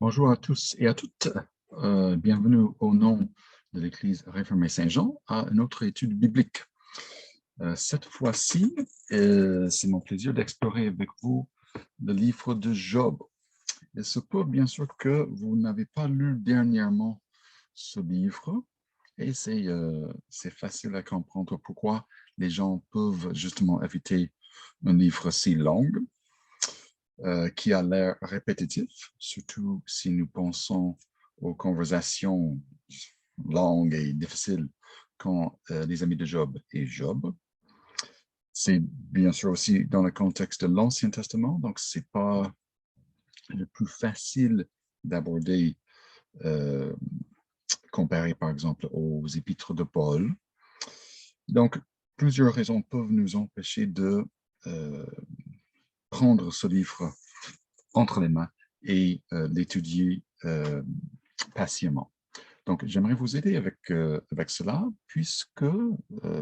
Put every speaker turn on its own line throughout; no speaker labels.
Bonjour à tous et à toutes. Bienvenue au nom de l'Église réformée Saint-Jean à une autre étude biblique. Cette fois-ci, c'est mon plaisir d'explorer avec vous le livre de Job. Il se peut bien sûr que vous n'avez pas lu dernièrement ce livre et c'est facile à comprendre pourquoi les gens peuvent justement éviter un livre si long. Qui a l'air répétitif, surtout si nous pensons aux conversations longues et difficiles qu'ont les amis de Job et Job. C'est bien sûr aussi dans le contexte de l'Ancien Testament, donc ce n'est pas le plus facile d'aborder, comparé par exemple aux épîtres de Paul. Donc, plusieurs raisons peuvent nous empêcher de prendre ce livre entre les mains et l'étudier patiemment. Donc, j'aimerais vous aider avec cela, puisque,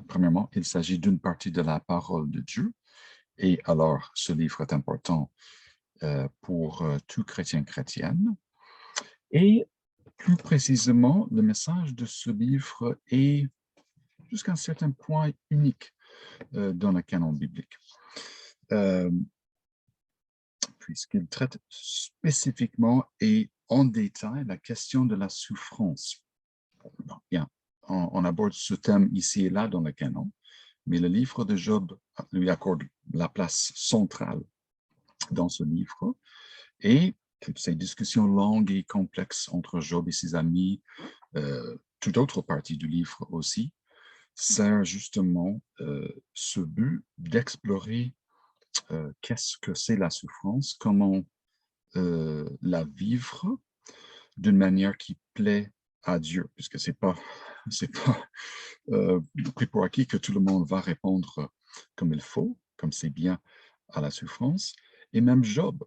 premièrement, il s'agit d'une partie de la parole de Dieu, et alors ce livre est important pour tout chrétienne. Et plus précisément, le message de ce livre est jusqu'à un certain point unique dans le canon biblique. Puisqu'il traite spécifiquement et en détail la question de la souffrance. Bien, on aborde ce thème ici et là dans le canon, mais le livre de Job lui accorde la place centrale dans ce livre, et toutes ces discussions longues et complexes entre Job et ses amis, toute autre partie du livre aussi, sert justement ce but d'explorer qu'est-ce que c'est la souffrance, comment la vivre d'une manière qui plaît à Dieu, puisque c'est pas pris pour acquis que tout le monde va répondre comme il faut, comme c'est bien à la souffrance. Et même Job,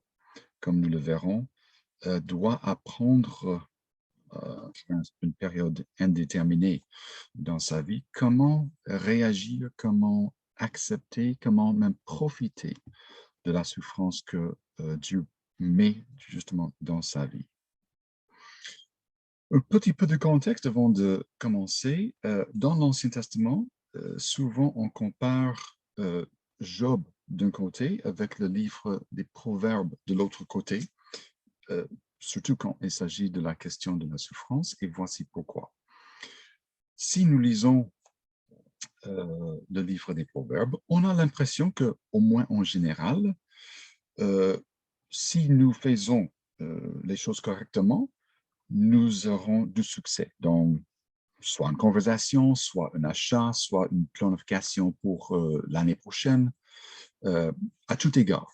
comme nous le verrons, doit apprendre une période indéterminée dans sa vie, comment réagir, comment accepter, comment même profiter de la souffrance que Dieu met justement dans sa vie. Un petit peu de contexte avant de commencer. Dans l'Ancien Testament, souvent on compare Job d'un côté avec le livre des Proverbes de l'autre côté, surtout quand il s'agit de la question de la souffrance, et voici pourquoi. Si nous lisons le livre des Proverbes, on a l'impression que, au moins en général, si nous faisons les choses correctement, nous aurons du succès dans soit une conversation, soit un achat, soit une planification pour l'année prochaine, à tout égard.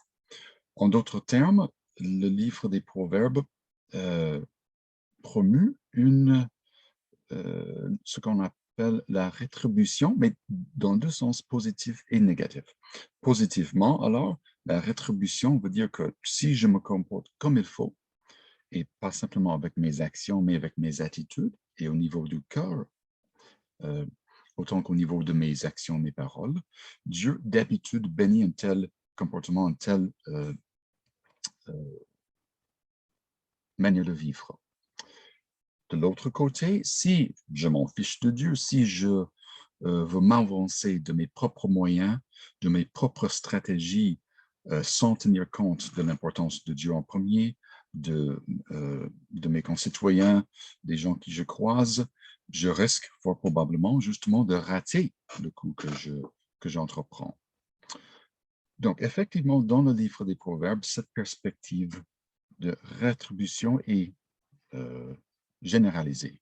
En d'autres termes, le livre des Proverbes promue ce qu'on appelle la rétribution, mais dans deux sens, positif et négatif. Positivement, alors, la rétribution veut dire que si je me comporte comme il faut, et pas simplement avec mes actions, mais avec mes attitudes et au niveau du cœur, autant qu'au niveau de mes actions, mes paroles, Dieu d'habitude bénit un tel comportement, une telle manière de vivre. De l'autre côté, si je m'en fiche de Dieu, si je veux m'avancer de mes propres moyens, de mes propres stratégies, sans tenir compte de l'importance de Dieu en premier, de mes concitoyens, des gens qui je croise, je risque fort probablement justement de rater le coup que j'entreprends. Donc, effectivement, dans le livre des Proverbes, cette perspective de rétribution est généralisée.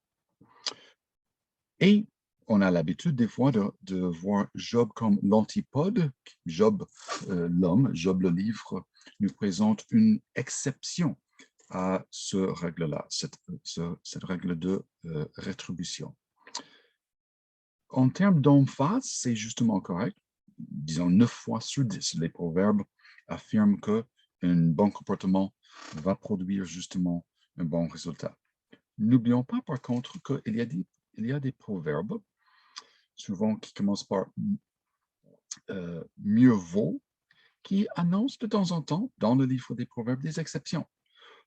Et on a l'habitude des fois de voir Job comme l'antipode. Job, l'homme, Job le livre, nous présente une exception à ce règle-là, cette règle de rétribution. En termes d'emphase, c'est justement correct. Disons 9 fois sur 10, les proverbes affirment qu'un bon comportement va produire justement un bon résultat. N'oublions pas par contre qu'il y a des proverbes, souvent qui commencent par mieux vaut, qui annoncent de temps en temps, dans le livre des proverbes, des exceptions.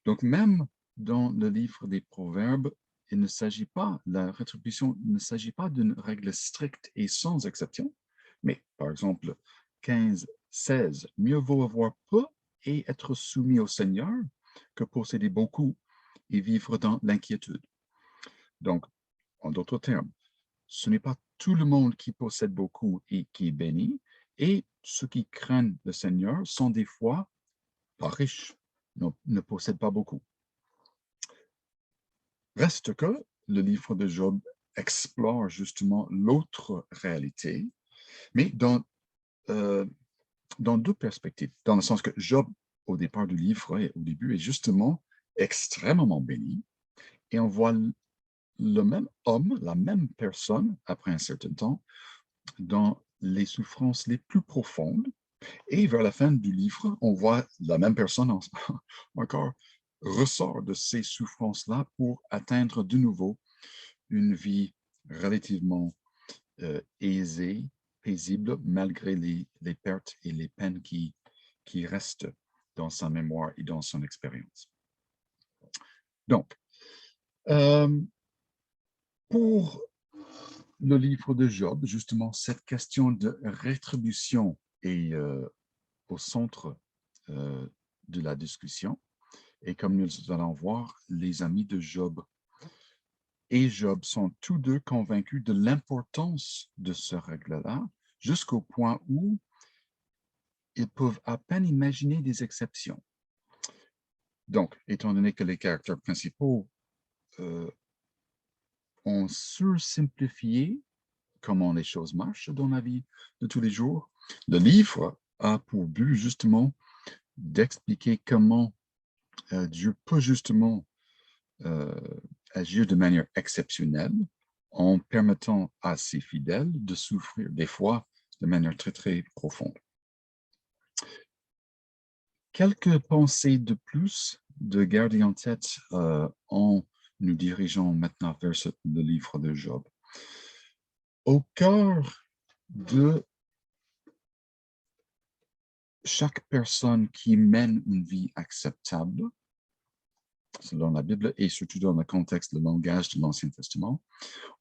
Donc même dans le livre des Proverbes, il ne s'agit pas, la rétribution ne s'agit pas d'une règle stricte et sans exception, mais par exemple 15, 16, mieux vaut avoir peu et être soumis au Seigneur que posséder beaucoup et vivre dans l'inquiétude. Donc, en d'autres termes, ce n'est pas tout le monde qui possède beaucoup et qui est béni, et ceux qui craignent le Seigneur sont des fois pas riches, ne possèdent pas beaucoup. Reste que le livre de Job explore justement l'autre réalité, mais dans deux perspectives. Dans le sens que Job, au départ du livre et au début, est justement extrêmement béni, et on voit le même homme, la même personne, après un certain temps, dans les souffrances les plus profondes. Et vers la fin du livre, on voit la même personne encore ressort de ces souffrances-là pour atteindre de nouveau une vie relativement aisée, paisible, malgré les pertes et les peines qui restent dans sa mémoire et dans son expérience. Donc, pour le livre de Job, justement, cette question de rétribution est au centre de la discussion. Et comme nous allons voir, les amis de Job et Job sont tous deux convaincus de l'importance de ce règle-là, jusqu'au point où ils peuvent à peine imaginer des exceptions. Donc, étant donné que les caractères principaux ont sursimplifié comment les choses marchent dans la vie de tous les jours, le livre a pour but justement d'expliquer comment Dieu peut justement agir de manière exceptionnelle en permettant à ses fidèles de souffrir des fois de manière très, très profonde. Quelques pensées de plus de garder en tête en nous dirigeant maintenant vers le livre de Job. Au cœur de chaque personne qui mène une vie acceptable, selon la Bible et surtout dans le contexte, le langage de l'Ancien Testament,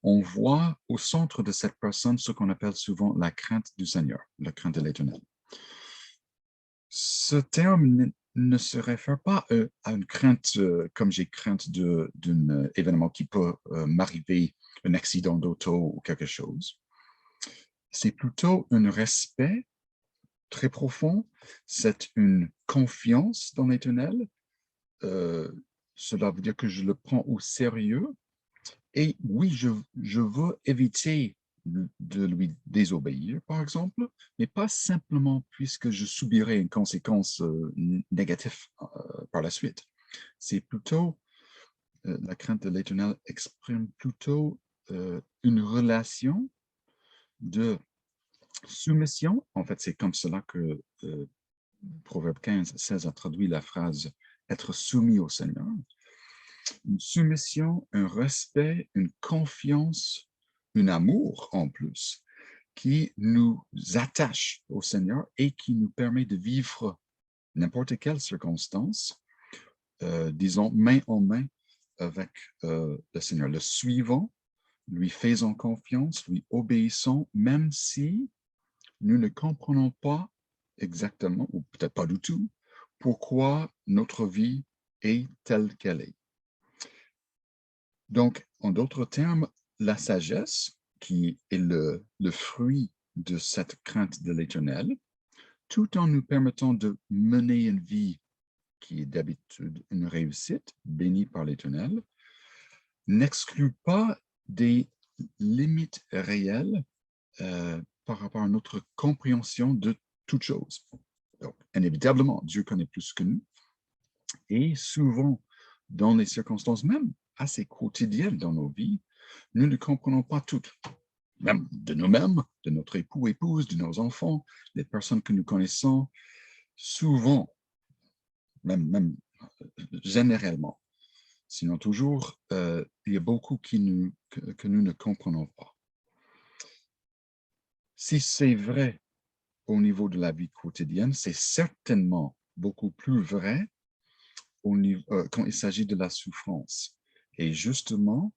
on voit au centre de cette personne ce qu'on appelle souvent la crainte du Seigneur, la crainte de l'Éternel. Ce terme ne se réfère pas à une crainte comme j'ai crainte d'un événement qui peut m'arriver, un accident d'auto ou quelque chose. C'est plutôt un respect très profond, c'est une confiance dans l'Éternel. Cela veut dire que je le prends au sérieux. Et oui, je veux éviter de lui désobéir, par exemple, mais pas simplement puisque je subirai une conséquence négative par la suite. C'est plutôt, la crainte de l'Éternel exprime plutôt une relation de soumission. En fait, c'est comme cela que Proverbe 15, 16 a traduit la phrase « être soumis au Seigneur ». Une soumission, un respect, une confiance, un amour en plus, qui nous attache au Seigneur et qui nous permet de vivre n'importe quelle circonstance, disons, main en main avec le Seigneur, le suivant, lui faisant confiance, lui obéissant, même si nous ne comprenons pas exactement, ou peut-être pas du tout, pourquoi notre vie est telle qu'elle est. Donc, en d'autres termes, la sagesse, qui est le fruit de cette crainte de l'Éternel, tout en nous permettant de mener une vie qui est d'habitude une réussite, bénie par l'Éternel, n'exclut pas des limites réelles par rapport à notre compréhension de toute chose. Donc, inévitablement, Dieu connaît plus que nous, et souvent, dans les circonstances même assez quotidiennes dans nos vies, nous ne comprenons pas tout, même de nous-mêmes, de notre époux, épouse, de nos enfants, les personnes que nous connaissons, souvent, même généralement, sinon toujours, il y a beaucoup que nous ne comprenons pas. Si c'est vrai au niveau de la vie quotidienne, c'est certainement beaucoup plus vrai quand il s'agit de la souffrance. Et justement,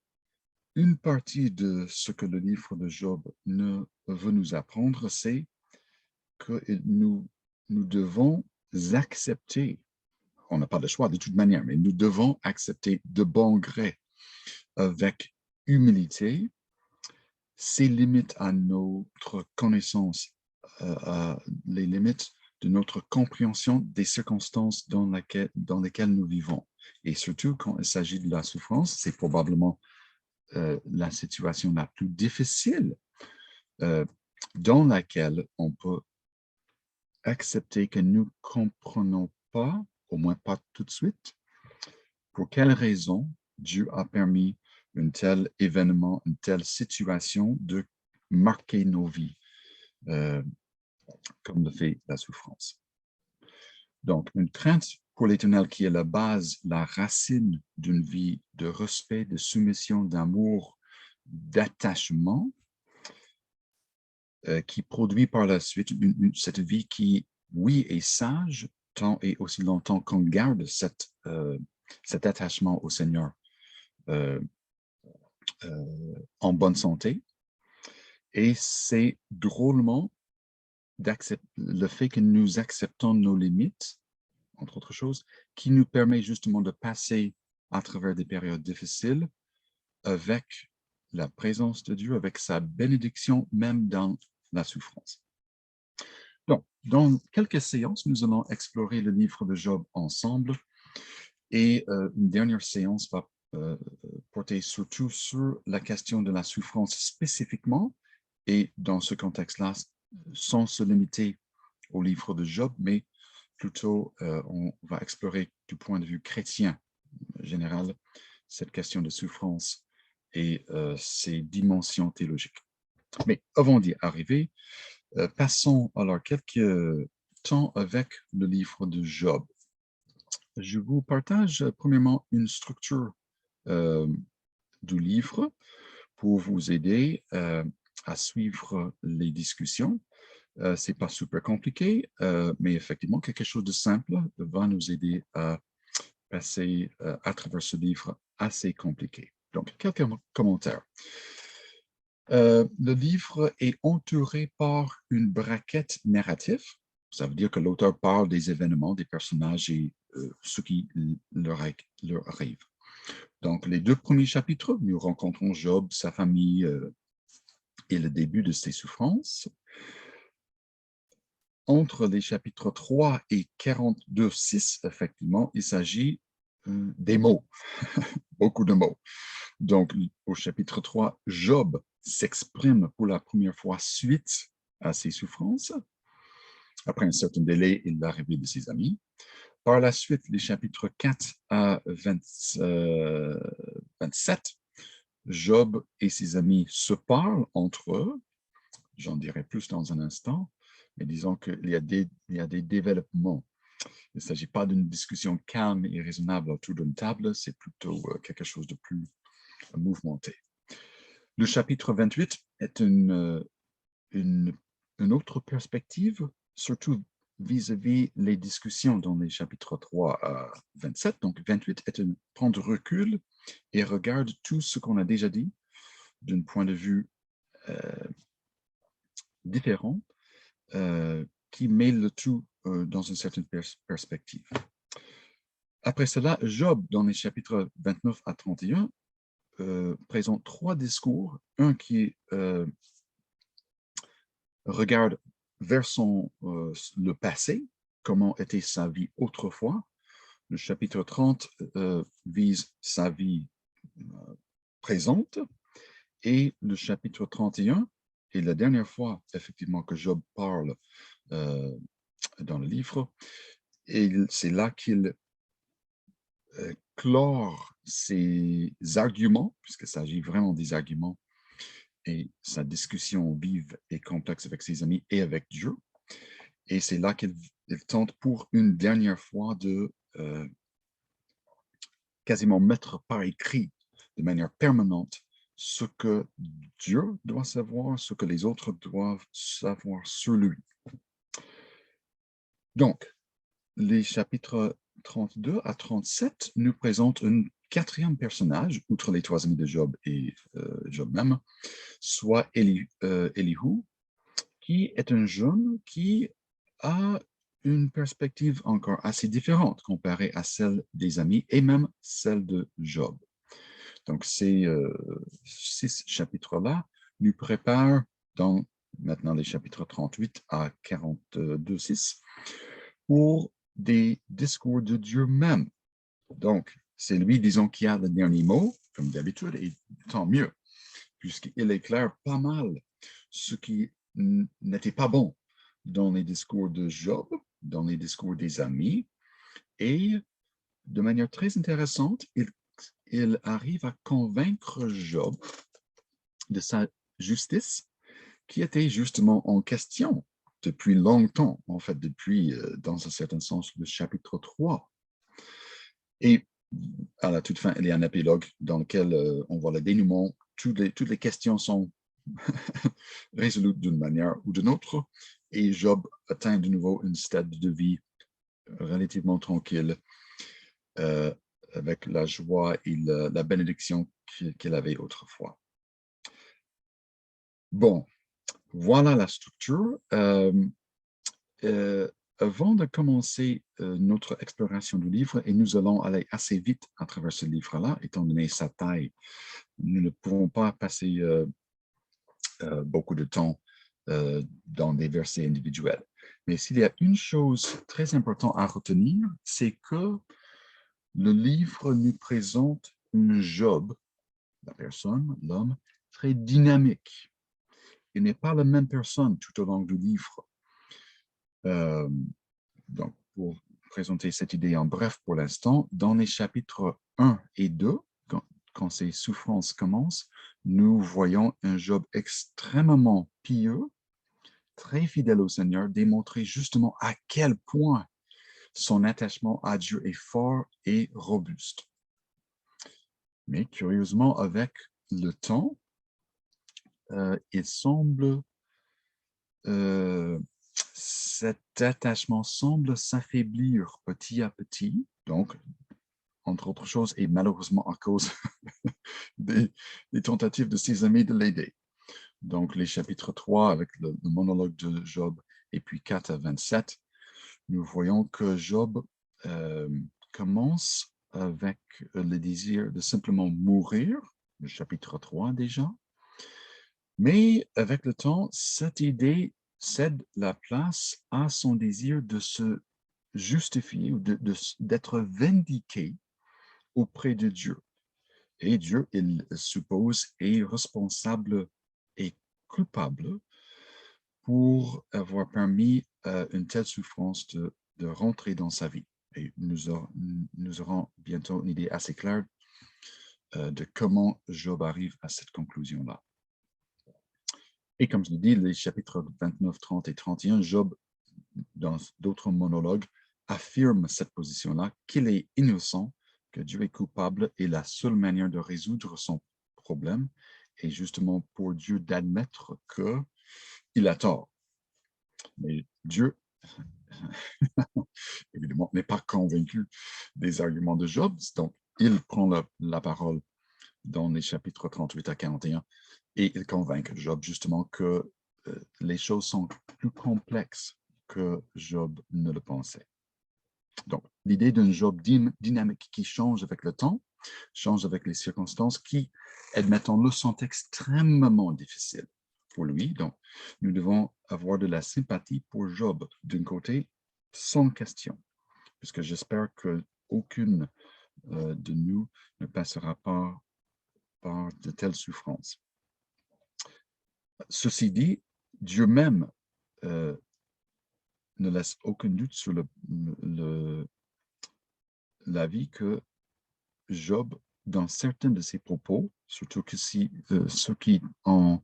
une partie de ce que le livre de Job veut nous apprendre, c'est que nous devons accepter, on n'a pas le choix de toute manière, mais nous devons accepter de bon gré, avec humilité, ces limites à notre connaissance, les limites de notre compréhension des circonstances dans lesquelles nous vivons. Et surtout, quand il s'agit de la souffrance, c'est probablement la situation la plus difficile dans laquelle on peut accepter que nous ne comprenons pas, au moins pas tout de suite, pour quelle raison Dieu a permis un tel événement, une telle situation de marquer nos vies, comme le fait la souffrance. Donc, une crainte pour l'Éternel qui est la base, la racine d'une vie de respect, de soumission, d'amour, d'attachement, qui produit par la suite cette vie qui, oui, est sage, tant et aussi longtemps qu'on garde cet attachement au Seigneur en bonne santé. Et c'est drôlement le fait que nous acceptons nos limites, entre autres choses, qui nous permet justement de passer à travers des périodes difficiles avec la présence de Dieu, avec sa bénédiction, même dans la souffrance. Donc, dans quelques séances, nous allons explorer le livre de Job ensemble et une dernière séance va porter surtout sur la question de la souffrance spécifiquement et dans ce contexte-là, sans se limiter au livre de Job, mais plutôt on va explorer du point de vue chrétien général cette question de souffrance et ses dimensions théologiques. Mais avant d'y arriver, passons alors quelques temps avec le livre de Job. Je vous partage premièrement une structure du livre pour vous aider à suivre les discussions. Ce n'est pas super compliqué, mais effectivement, quelque chose de simple va nous aider à passer à travers ce livre assez compliqué. Donc, quelques commentaires. Le livre est entouré par une braquette narrative. Ça veut dire que l'auteur parle des événements, des personnages et ce qui leur arrive. Donc, les 2 premiers chapitres, nous rencontrons Job, sa famille et le début de ses souffrances. Entre les chapitres 3 et 42-6, effectivement, il s'agit des mots, beaucoup de mots. Donc, au chapitre 3, Job s'exprime pour la première fois suite à ses souffrances. Après un certain délai et l'arrivée de ses amis. Par la suite, les chapitres 4 à 27, Job et ses amis se parlent entre eux. J'en dirai plus dans un instant, mais disons qu'il y a des développements. Il ne s'agit pas d'une discussion calme et raisonnable autour d'une table, c'est plutôt quelque chose de plus mouvementé. Le chapitre 28 est une autre perspective, surtout vis-à-vis les discussions dans les chapitres 3 à 27. Donc, 28 est un point de recul et regarde tout ce qu'on a déjà dit d'un point de vue différent qui met le tout dans une certaine perspective. Après cela, Job, dans les chapitres 29 à 31, présente 3 discours. Un qui regarde vers le passé, comment était sa vie autrefois. Le chapitre 30 vise sa vie présente et le chapitre 31 est la dernière fois effectivement que Job parle dans le livre et c'est là qu'il clore ses arguments, puisqu'il s'agit vraiment des arguments et sa discussion vive et complexe avec ses amis et avec Dieu. Et c'est là qu'il tente pour une dernière fois de quasiment mettre par écrit de manière permanente ce que Dieu doit savoir, ce que les autres doivent savoir sur lui. Donc, les chapitres 32 à 37 nous présente un quatrième personnage, outre les trois amis de Job et Job même, soit Elihu, qui est un jeune qui a une perspective encore assez différente comparée à celle des amis et même celle de Job. Donc, ces 6 chapitres-là nous préparent dans maintenant les chapitres 38 à 42-6 pour des discours de Dieu même. Donc, c'est lui, disons, qui a le dernier mot, comme d'habitude, et tant mieux, puisqu'il éclaire pas mal ce qui n'était pas bon dans les discours de Job, dans les discours des amis, et de manière très intéressante, il arrive à convaincre Job de sa justice qui était justement en question depuis longtemps, en fait, depuis, dans un certain sens, le chapitre 3. Et à la toute fin, il y a un épilogue dans lequel on voit le dénouement. Toutes les questions sont résolues d'une manière ou d'une autre, et Job atteint de nouveau un stade de vie relativement tranquille, avec la joie et la bénédiction qu'il avait autrefois. Bon, voilà la structure. Avant de commencer notre exploration du livre, et nous allons aller assez vite à travers ce livre-là, étant donné sa taille, nous ne pouvons pas passer beaucoup de temps dans des versets individuels. Mais s'il y a une chose très importante à retenir, c'est que le livre nous présente un Job, la personne, l'homme, très dynamique. Il n'est pas la même personne tout au long du livre. Donc, pour présenter cette idée en bref pour l'instant, dans les chapitres 1 et 2, quand ces souffrances commencent, nous voyons un Job extrêmement pieux, très fidèle au Seigneur, démontrer justement à quel point son attachement à Dieu est fort et robuste. Mais curieusement, avec le temps, il semble, cet attachement semble s'affaiblir petit à petit, donc, entre autres choses, et malheureusement à cause des tentatives de ses amis de l'aider. Donc, les chapitres 3 avec le monologue de Job et puis 4 à 27, nous voyons que Job commence avec le désir de simplement mourir, le chapitre 3 déjà, mais avec le temps, cette idée cède la place à son désir de se justifier ou d'être vindiqué auprès de Dieu. Et Dieu, il suppose, est responsable et coupable pour avoir permis une telle souffrance de rentrer dans sa vie. Et nous aurons bientôt une idée assez claire de comment Job arrive à cette conclusion-là. Et comme je l'ai dit, les chapitres 29, 30 et 31, Job, dans d'autres monologues, affirme cette position-là, qu'il est innocent, que Dieu est coupable, et la seule manière de résoudre son problème est justement pour Dieu d'admettre qu'il a tort. Mais Dieu, évidemment, n'est pas convaincu des arguments de Job, donc il prend la parole dans les chapitres 38 à 41 et il convainc Job justement que les choses sont plus complexes que Job ne le pensait. Donc, l'idée d'un Job dynamique qui change avec le temps, change avec les circonstances, qui, admettons-le, sont extrêmement difficiles pour lui. Donc, nous devons avoir de la sympathie pour Job, d'un côté, sans question, puisque j'espère qu'aucune de nous ne passera par de telles souffrances. Ceci dit, Dieu même ne laisse aucun doute sur l'avis que Job, dans certains de ses propos, surtout que ceux qui ont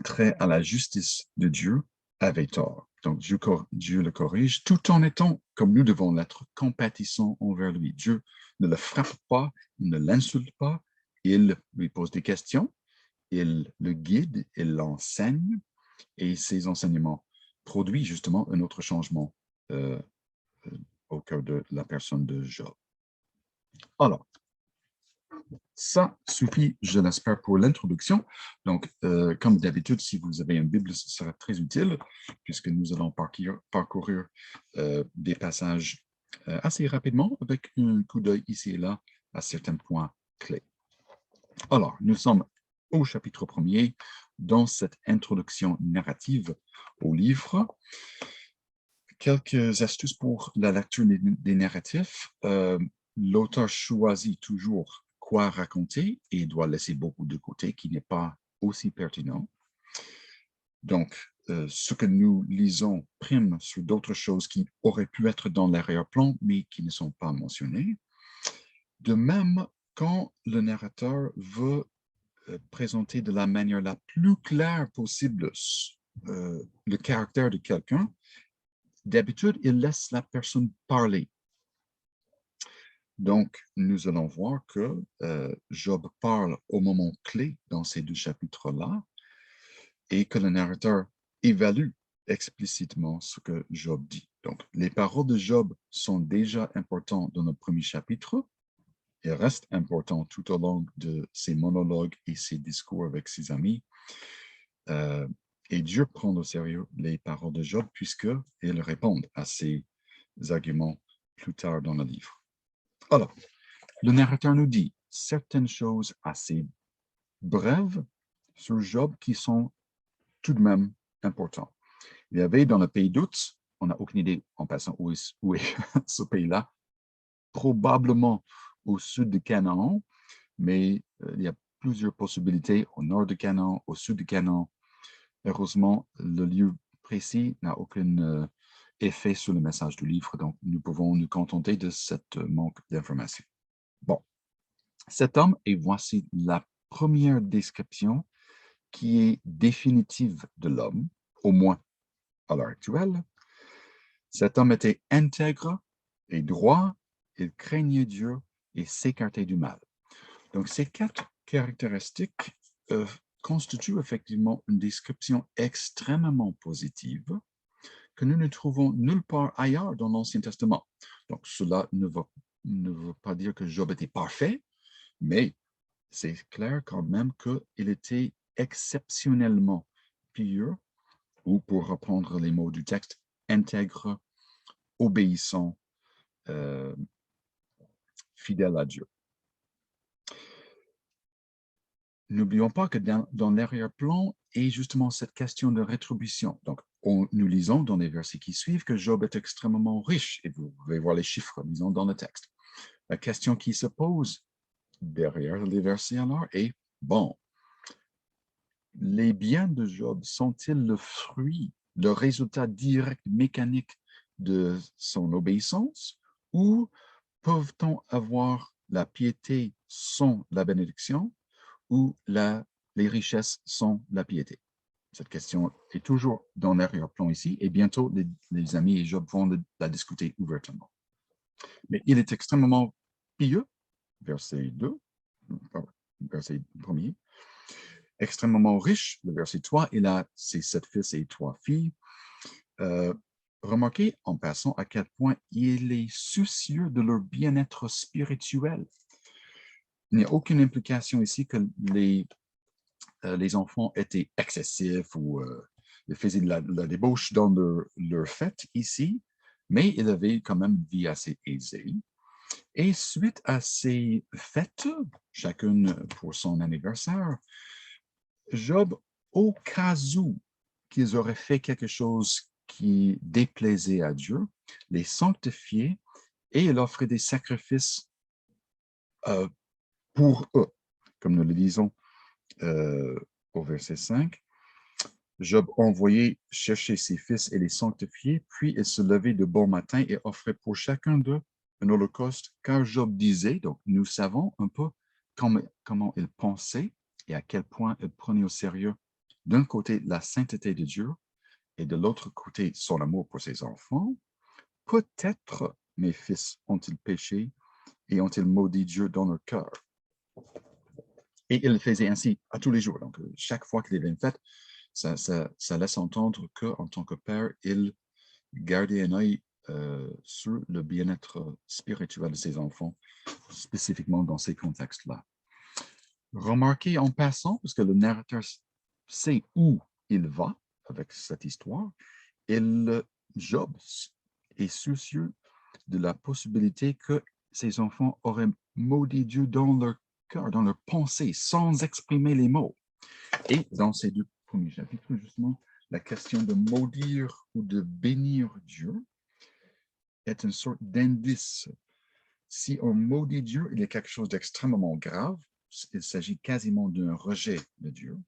trait à la justice de Dieu, avaient tort. Donc Dieu le corrige, tout en étant, comme nous devons l'être, compatissant envers lui. Dieu ne le frappe pas, il ne l'insulte pas, il lui pose des questions, il le guide, il l'enseigne, et ses enseignements produisent justement un autre changement au cœur de la personne de Job. Alors, ça suffit, je l'espère, pour l'introduction. Donc, comme d'habitude, si vous avez une Bible, ce sera très utile, puisque nous allons parcourir des passages assez rapidement, avec un coup d'œil ici et là à certains points clés. Alors, nous sommes au chapitre 1er, dans cette introduction narrative au livre. Quelques astuces pour la lecture des narratifs. L'auteur choisit toujours quoi raconter et doit laisser beaucoup de côté qui n'est pas aussi pertinent. Donc, ce que nous lisons prime sur d'autres choses qui auraient pu être dans l'arrière-plan, mais qui ne sont pas mentionnées. De même, quand le narrateur veut présenter de la manière la plus claire possible le caractère de quelqu'un, d'habitude, il laisse la personne parler. Donc, nous allons voir que Job parle au moment clé dans ces deux chapitres-là et que le narrateur évalue explicitement ce que Job dit. Donc, les paroles de Job sont déjà importantes dans le premier chapitre. Elles restent importantes tout au long de ses monologues et ses discours avec ses amis. Et Dieu prend au sérieux les paroles de Job puisqu'elles répondent à ses arguments plus tard dans le livre. Alors, le narrateur nous dit certaines choses assez brèves sur Job qui sont tout de même importantes. Il y avait dans le pays d'Ouz, on n'a aucune idée en passant où est ce pays-là, probablement au sud de Canaan, mais il y a plusieurs possibilités au nord de Canaan, au sud de Canaan. Heureusement, le lieu précis n'a aucun effet sur le message du livre, donc nous pouvons nous contenter de cette manque d'informations. Bon, cet homme, et voici la première description qui est définitive de l'homme, au moins à l'heure actuelle. Cet homme était intègre et droit, il craignait Dieu et s'écartait du mal. Donc, ces quatre caractéristiques constituent effectivement une description extrêmement positive que nous ne trouvons nulle part ailleurs dans l'Ancien Testament. Donc, cela ne veut pas dire que Job était parfait, mais c'est clair quand même qu'il était exceptionnellement pieux, ou pour reprendre les mots du texte, intègre, obéissant, fidèle à Dieu. N'oublions pas que dans l'arrière-plan est justement cette question de rétribution. Donc, nous lisons dans les versets qui suivent que Job est extrêmement riche, et vous pouvez voir les chiffres, disons, dans le texte. La question qui se pose derrière les versets alors est, bon, les biens de Job sont-ils le fruit, le résultat direct mécanique de son obéissance, ou peuvent-on avoir la piété sans la bénédiction, ou les richesses sans la piété? Cette question est toujours dans l'arrière-plan ici, et bientôt les amis et Job vont la discuter ouvertement. Mais il est extrêmement pieux, verset 2, verset 1er, extrêmement riche, le verset 3, il a ses 7 fils et 3 filles. Remarquez en passant à quel point il est soucieux de leur bien-être spirituel. Il n'y a aucune implication ici que les enfants étaient excessifs ou ils faisaient de la débauche dans leur fête ici, mais ils avaient quand même une vie assez aisée. Et suite à ces fêtes, chacune pour son anniversaire, Job, au cas où qu'ils auraient fait quelque chose qui déplaisait à Dieu, les sanctifiait et il offrait des sacrifices pour eux, comme nous le disons au verset 5. Job envoyait chercher ses fils et les sanctifier, puis il se levait de bon matin et offrait pour chacun d'eux un holocauste, car Job disait, donc nous savons un peu comment il pensait et à quel point il prenait au sérieux d'un côté la sainteté de Dieu et de l'autre côté son amour pour ses enfants. Peut-être mes fils ont-ils péché et ont-ils maudit Dieu dans leur cœur. Et il faisait ainsi à tous les jours. Donc, chaque fois qu'il y avait une fête, ça laisse entendre qu'en tant que père, il gardait un œil sur le bien-être spirituel de ses enfants, spécifiquement dans ces contextes-là. Remarquez en passant, parce que le narrateur sait où il va avec cette histoire, et Job est soucieux de la possibilité que ses enfants auraient maudit Dieu dans leur cœur, dans leur pensée, sans exprimer les mots. Et dans ces deux premiers chapitres, justement, la question de maudire ou de bénir Dieu est une sorte d'indice. Si on maudit Dieu, il y a quelque chose d'extrêmement grave. Il s'agit quasiment d'un rejet de Dieu.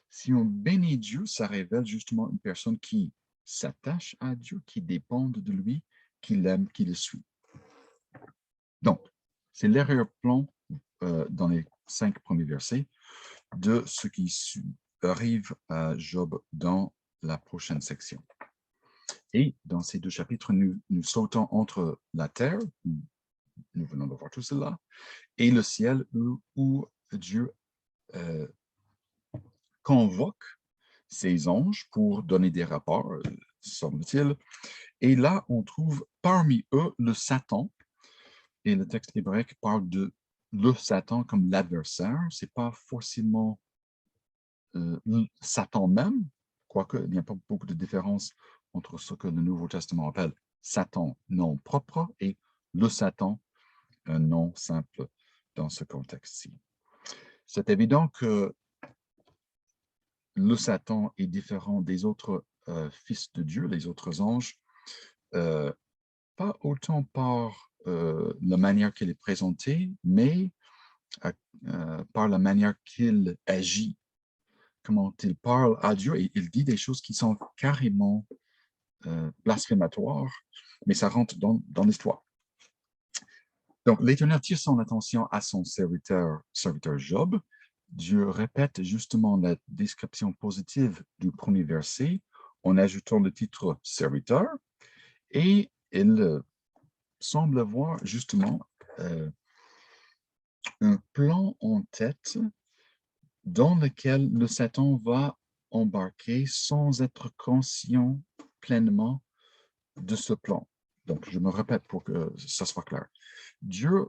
Si on bénit Dieu, ça révèle justement une personne qui s'attache à Dieu, qui dépend de lui, qui l'aime, qui le suit. Donc, c'est l'arrière-plan dans les 5 premiers versets de ce qui arrive à Job dans la prochaine section. Et dans ces 2 chapitres, nous sautons entre la terre, où nous venons de voir tout cela, et le ciel où Dieu convoque ses anges pour donner des rapports, semble-t-il. Et là, on trouve parmi eux le Satan. Et le texte hébraïque parle de le Satan comme l'adversaire. Ce n'est pas forcément Satan même, quoique il n'y a pas beaucoup de différence entre ce que le Nouveau Testament appelle Satan, nom propre, et le Satan, un nom simple dans ce contexte-ci. C'est évident que le Satan est différent des autres fils de Dieu, les autres anges, pas autant par la manière qu'il est présenté, mais par la manière qu'il agit, comment il parle à Dieu, et il dit des choses qui sont carrément blasphématoires, mais ça rentre dans l'histoire. Donc, l'Éternel tire son attention à son serviteur Job. Dieu répète justement la description positive du premier verset en ajoutant le titre « serviteur » et il semble avoir justement un plan en tête dans lequel le Satan va embarquer sans être conscient pleinement de ce plan. Donc, je me répète pour que ça soit clair. Dieu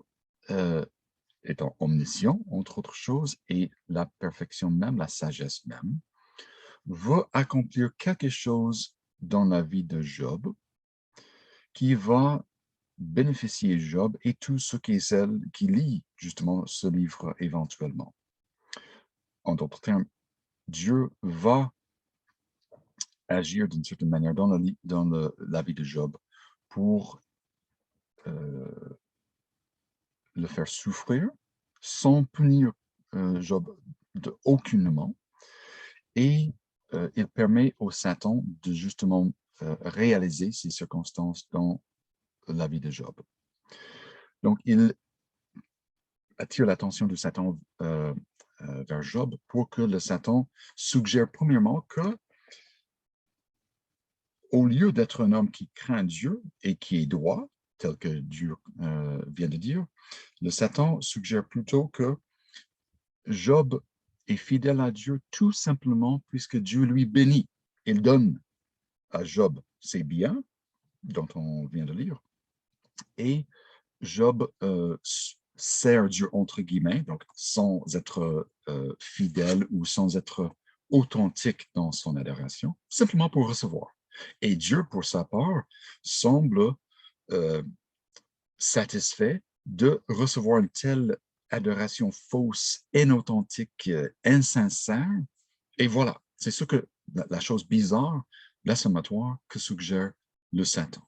étant omniscient, entre autres choses, et la perfection même, la sagesse même, va accomplir quelque chose dans la vie de Job qui va bénéficier Job et tous ceux qui lisent justement ce livre éventuellement. En d'autres termes, Dieu va agir d'une certaine manière dans la vie de Job pour le faire souffrir sans punir Job aucunement. Et il permet au Satan de justement réaliser ces circonstances dans la vie de Job. Donc, il attire l'attention du Satan vers Job pour que le Satan suggère premièrement que, au lieu d'être un homme qui craint Dieu et qui est droit, tel que Dieu vient de dire, le Satan suggère plutôt que Job est fidèle à Dieu tout simplement puisque Dieu lui bénit. Il donne à Job ses biens, dont on vient de lire, et Job sert Dieu entre guillemets, donc sans être fidèle ou sans être authentique dans son adoration, simplement pour recevoir. Et Dieu, pour sa part, semble satisfait de recevoir une telle adoration fausse, inauthentique, insincère. Et voilà, c'est ce que la chose bizarre, blasphématoire, que suggère le Satan.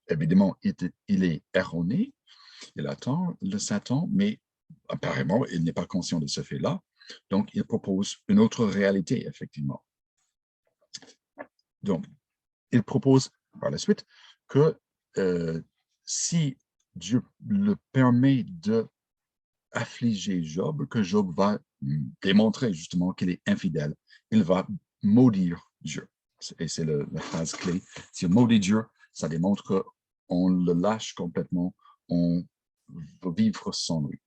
Évidemment, il est erroné, il attend le Satan, mais apparemment, il n'est pas conscient de ce fait-là. Donc, il propose une autre réalité, effectivement. Donc, il propose par la suite que si Dieu le permet d'affliger Job, que Job va démontrer justement qu'il est infidèle. Il va maudire Dieu. Et c'est la phrase clé. Si on maudit Dieu, ça démontre qu'on le lâche complètement, on va vivre sans lui.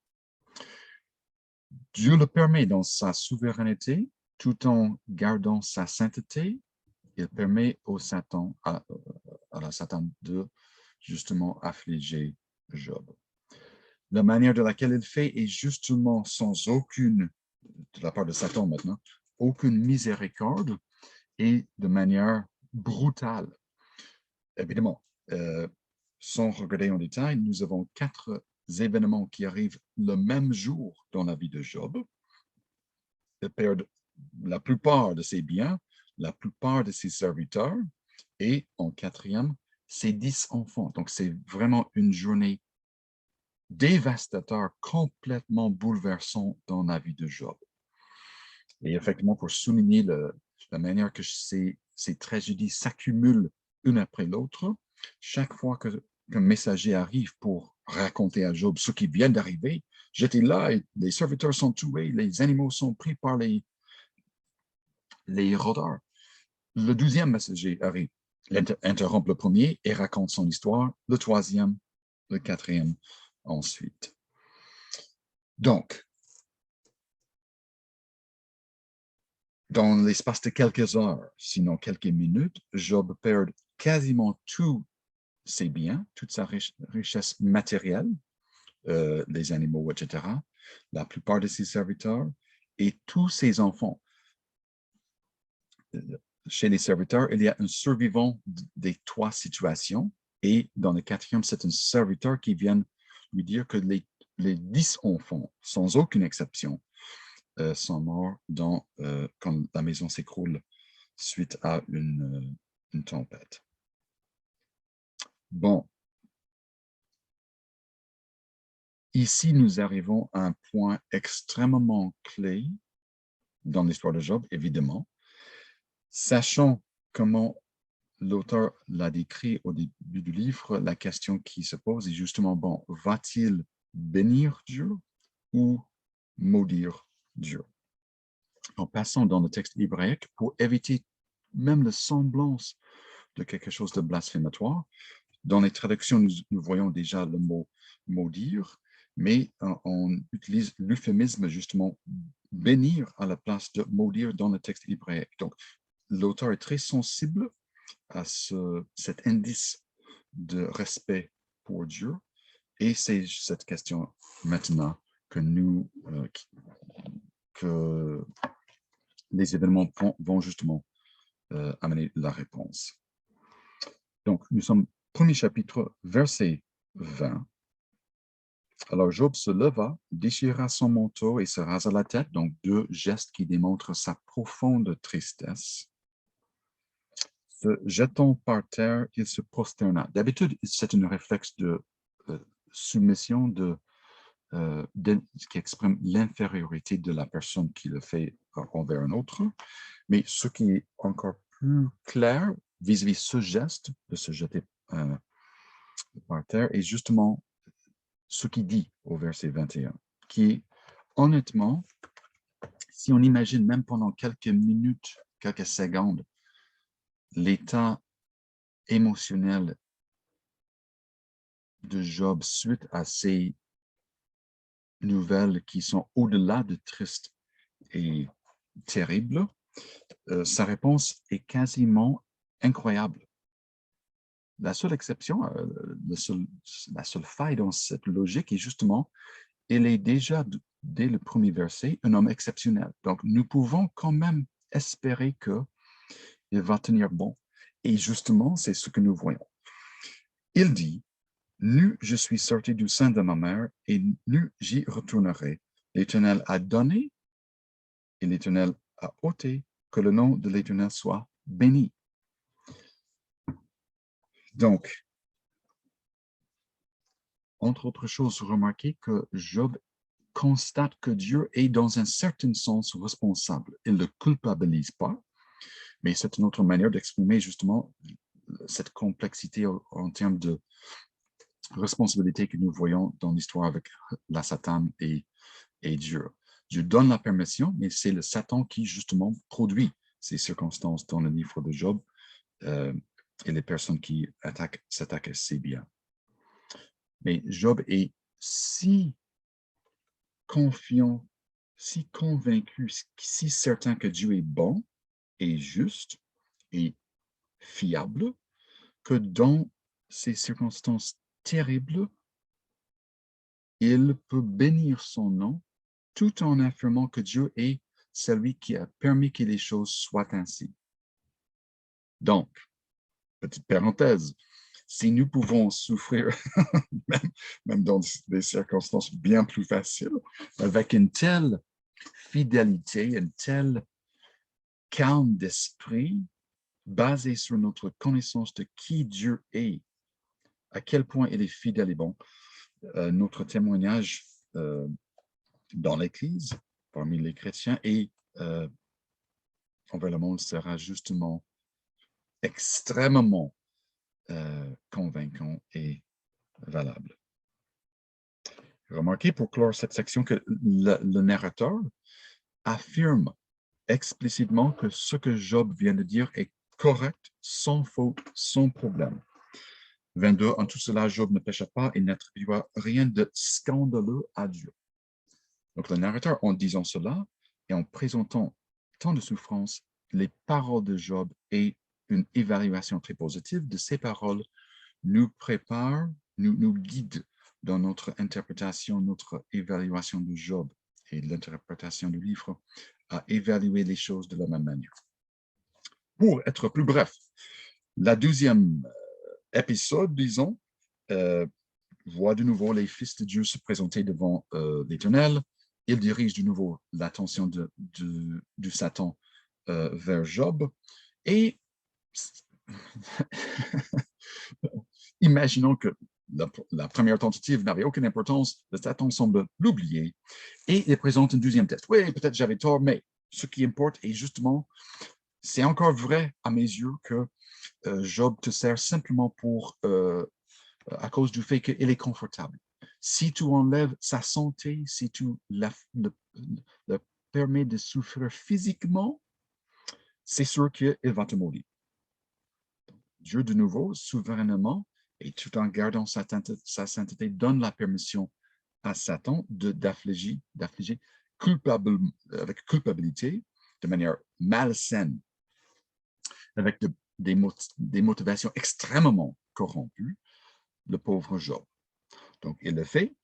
Dieu le permet dans sa souveraineté, tout en gardant sa sainteté. Il permet au Satan, à à la Satan de justement affliger Job. La manière de laquelle il fait est justement sans aucune, de la part de Satan maintenant, aucune miséricorde et de manière brutale. Évidemment, sans regarder en détail, nous avons 4 événements qui arrivent le même jour dans la vie de Job. Il perd la plupart de ses biens, la plupart de ses serviteurs, et en 4e, ses 10 enfants. Donc, c'est vraiment une journée dévastateur, complètement bouleversant dans la vie de Job. Et effectivement, pour souligner la manière que ces tragédies s'accumulent une après l'autre, chaque fois qu'un messager arrive pour raconter à Job ce qui vient d'arriver, j'étais là, et les serviteurs sont tués, les animaux sont pris par les rôdeurs. Le 12e messager arrive, interrompt le premier et raconte son histoire, le 3e, le 4e ensuite. Donc, dans l'espace de quelques heures, sinon quelques minutes, Job perd quasiment tous ses biens, toute sa richesse matérielle, les animaux, etc., la plupart de ses serviteurs et tous ses enfants. Chez les serviteurs, il y a un survivant des 3 situations et dans le 4e, c'est un serviteur qui vient lui dire que les 10 enfants, sans aucune exception, sont morts quand la maison s'écroule suite à une tempête. Bon. Ici, nous arrivons à un point extrêmement clé dans l'histoire de Job, évidemment. Sachant comment l'auteur l'a décrit au début du livre, la question qui se pose est justement, bon, va-t-il bénir Dieu ou maudire Dieu? En passant dans le texte hébraïque, pour éviter même la semblance de quelque chose de blasphématoire, dans les traductions, nous voyons déjà le mot « maudire », mais on utilise l'euphémisme justement « bénir » à la place de « maudire » dans le texte hébraïque. Donc, l'auteur est très sensible à cet indice de respect pour Dieu, et c'est cette question maintenant que que les événements vont justement amener la réponse. Donc, nous sommes premier chapitre, verset 20. Alors, Job se leva, déchira son manteau et se rasa la tête, donc 2 gestes qui démontrent sa profonde tristesse. Se jetant par terre, il se prosterna. D'habitude, c'est un réflexe de soumission qui exprime l'infériorité de la personne qui le fait envers un autre. Mais ce qui est encore plus clair vis-à-vis ce geste de se jeter par terre est justement ce qu'il dit au verset 21, qui est honnêtement, si on imagine même pendant quelques minutes, quelques secondes, l'état émotionnel de Job suite à ces nouvelles qui sont au-delà de tristes et terribles, sa réponse est quasiment incroyable. La seule exception, la seule faille dans cette logique est justement, il est déjà, dès le premier verset, un homme exceptionnel. Donc, nous pouvons quand même espérer qu'il va tenir bon. Et justement, c'est ce que nous voyons. Il dit, « Nu, je suis sorti du sein de ma mère, et nu, j'y retournerai. L'Éternel a donné, et l'Éternel a ôté, que le nom de l'Éternel soit béni. » Donc, entre autres choses, remarquez que Job constate que Dieu est dans un certain sens responsable. Il ne le culpabilise pas, mais c'est une autre manière d'exprimer justement cette complexité en termes de responsabilité que nous voyons dans l'histoire avec la Satan et Dieu. Dieu donne la permission, mais c'est le Satan qui justement produit ces circonstances dans le livre de Job et les personnes qui s'attaquent à ses biens. Mais Job est si confiant, si convaincu, si certain que Dieu est bon et juste et fiable, que dans ces circonstances terribles, il peut bénir son nom tout en affirmant que Dieu est celui qui a permis que les choses soient ainsi. Donc, petite parenthèse, si nous pouvons souffrir, même dans des circonstances bien plus faciles, avec une telle fidélité, un tel calme d'esprit, basé sur notre connaissance de qui Dieu est, à quel point il est fidèle et bon, notre témoignage dans l'Église, parmi les chrétiens et envers le monde sera justement extrêmement convaincant et valable. Remarquez pour clore cette section que le narrateur affirme explicitement que ce que Job vient de dire est correct, sans faute, sans problème. 22, en tout cela, Job ne pécha pas et n'attribua rien de scandaleux à Dieu. Donc le narrateur, en disant cela et en présentant tant de souffrances, les paroles de Job et une évaluation très positive de ces paroles nous prépare, nous guide dans notre interprétation, notre évaluation de Job et l'interprétation du livre à évaluer les choses de la même manière. Pour être plus bref, la 12e épisode, disons, voit de nouveau les fils de Dieu se présenter devant l'Éternel. Il dirige de nouveau l'attention du Satan vers Job et imaginons que la première tentative n'avait aucune importance, le Satan semble l'oublier et il présente un deuxième test. Oui, peut-être j'avais tort, mais ce qui importe est justement, c'est encore vrai à mes yeux que Job te sert simplement à cause du fait qu'il est confortable. Si tu enlèves sa santé, si tu le permets de souffrir physiquement, c'est sûr qu'il va te maudire. Dieu, de nouveau, souverainement, et tout en gardant sa sainteté, donne la permission à Satan d'affliger avec culpabilité, de manière malsaine, avec des motivations extrêmement corrompues, le pauvre Job. Donc, il le fait.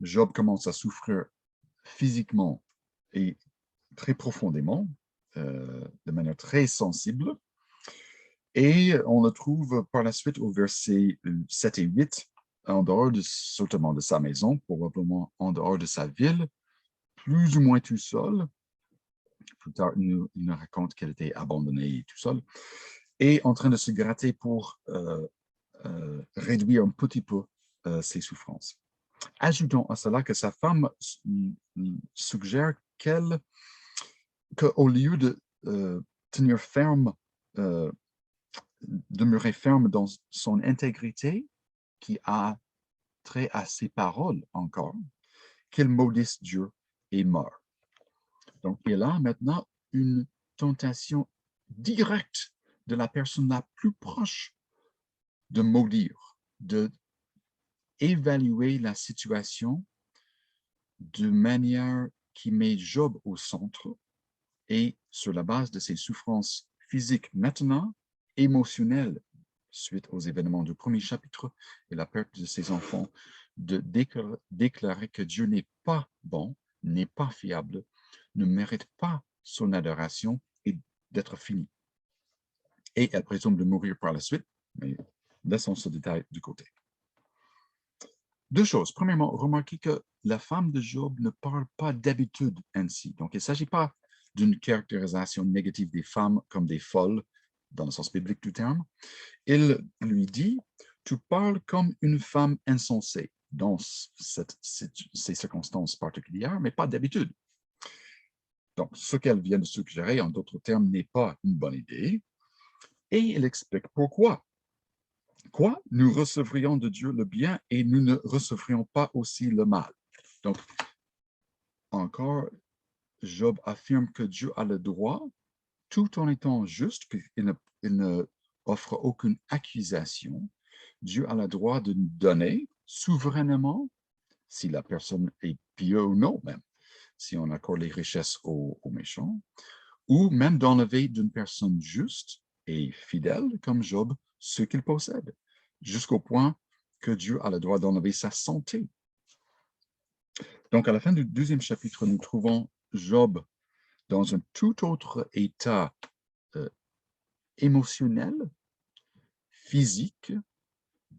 Job commence à souffrir physiquement et très profondément, de manière très sensible. Et on le trouve par la suite au verset 7 et 8, en dehors certainement de sa maison, probablement en dehors de sa ville, plus ou moins tout seul. Plus tard, il nous raconte qu'elle était abandonnée tout seul, et en train de se gratter pour réduire un petit peu ses souffrances. Ajoutons à cela que sa femme suggère qu'au lieu de tenir ferme, demeurer ferme dans son intégrité, qui a trait à ses paroles encore, qu'il maudisse Dieu et meurt. Donc, il a maintenant une tentation directe de la personne la plus proche de maudire, de évaluer la situation de manière qui met Job au centre et sur la base de ses souffrances physiques maintenant, émotionnelles, suite aux événements du premier chapitre et la perte de ses enfants, de déclarer que Dieu n'est pas bon, n'est pas fiable, ne mérite pas son adoration et d'être fini. Et elle présume de mourir par la suite, mais laissons ce détail de côté. Deux choses. Premièrement, remarquez que la femme de Job ne parle pas d'habitude ainsi. Donc, il ne s'agit pas d'une caractérisation négative des femmes comme des folles, dans le sens biblique du terme. Il lui dit, tu parles comme une femme insensée dans ces circonstances particulières, mais pas d'habitude. Donc, ce qu'elle vient de suggérer, en d'autres termes, n'est pas une bonne idée. Et il explique pourquoi. Quoi? Nous recevrions de Dieu le bien et nous ne recevrions pas aussi le mal. Donc, encore, Job affirme que Dieu a le droit, tout en étant juste, il ne offre aucune accusation. Dieu a le droit de donner souverainement, si la personne est pieuse ou non, même, si on accorde les richesses aux méchants, ou même d'enlever d'une personne juste et fidèle, comme Job, ce qu'il possède, jusqu'au point que Dieu a le droit d'enlever sa santé. Donc, à la fin du 2e chapitre, nous trouvons Job dans un tout autre état émotionnel, physique,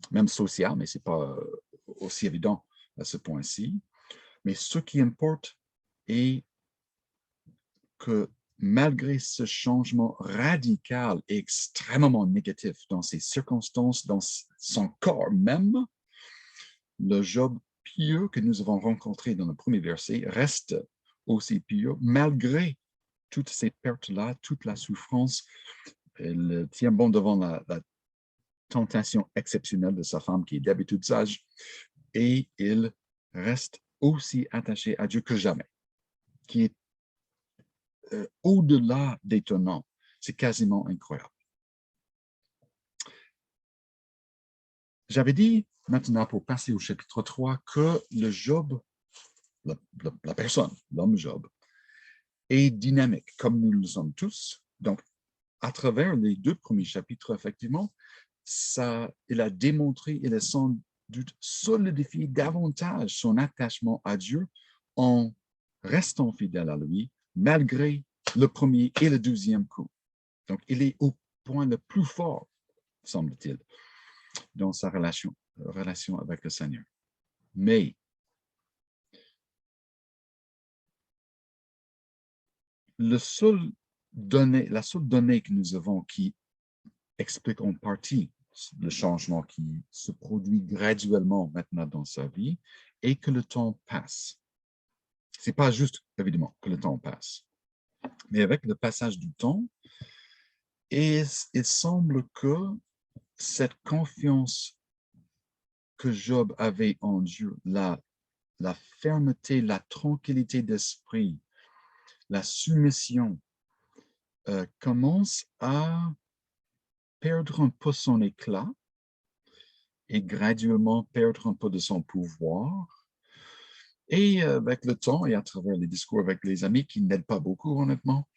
même social, mais ce n'est pas aussi évident à ce point-ci. Mais ce qui importe est que malgré ce changement radical et extrêmement négatif dans ses circonstances, dans son corps même, le Job pieux que nous avons rencontré dans le premier verset reste aussi pieux malgré toutes ces pertes-là, toute la souffrance. Il tient bon devant la tentation exceptionnelle de sa femme qui est d'habitude sage et il reste aussi attaché à Dieu que jamais, qui est au-delà d'étonnant. C'est quasiment incroyable. J'avais dit maintenant, pour passer au chapitre 3, que le Job, la personne, l'homme Job, est dynamique, comme nous le sommes tous. Donc, à travers les 2 premiers chapitres, effectivement, il a démontré, il a sans doute solidifié davantage son attachement à Dieu en restant fidèle à lui, malgré le premier et le 2e coup. Donc, il est au point le plus fort, semble-t-il, dans sa relation avec le Seigneur. Mais la seule donnée que nous avons qui explique en partie le changement qui se produit graduellement maintenant dans sa vie est que le temps passe. Ce n'est pas juste, évidemment, que le temps passe, mais avec le passage du temps, il semble que cette confiance que Job avait en Dieu, la fermeté, la tranquillité d'esprit, la soumission, commence à perdre un peu son éclat et graduellement perdre un peu de son pouvoir. Et avec le temps et à travers les discours avec les amis qui n'aident pas beaucoup, honnêtement,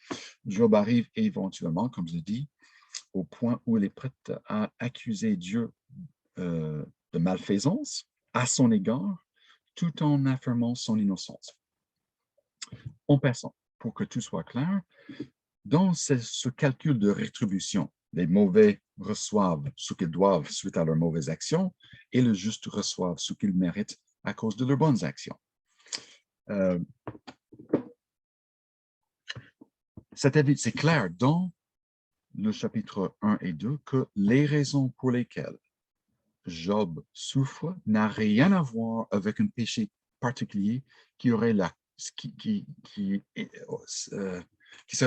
Job arrive éventuellement, comme je dis, au point où il est prêt à accuser Dieu de malfaisance à son égard, tout en affirmant son innocence. En passant, pour que tout soit clair, dans ce calcul de rétribution, les mauvais reçoivent ce qu'ils doivent suite à leurs mauvaises actions et les justes reçoivent ce qu'ils méritent à cause de leurs bonnes actions. C'est clair dans le chapitre 1 et 2 que les raisons pour lesquelles Job souffre n'a rien à voir avec un péché particulier qui serait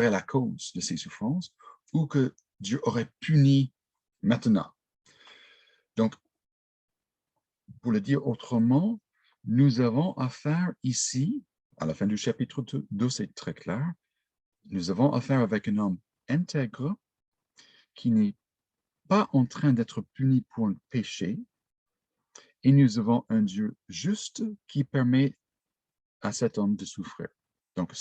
la cause de ses souffrances ou que Dieu aurait puni maintenant. Donc, pour le dire autrement, nous avons affaire ici, à la fin du chapitre 2, c'est très clair, nous avons affaire avec un homme intègre qui n'est pas en train d'être puni pour un péché, et nous avons un Dieu juste qui permet à cet homme de souffrir. Donc,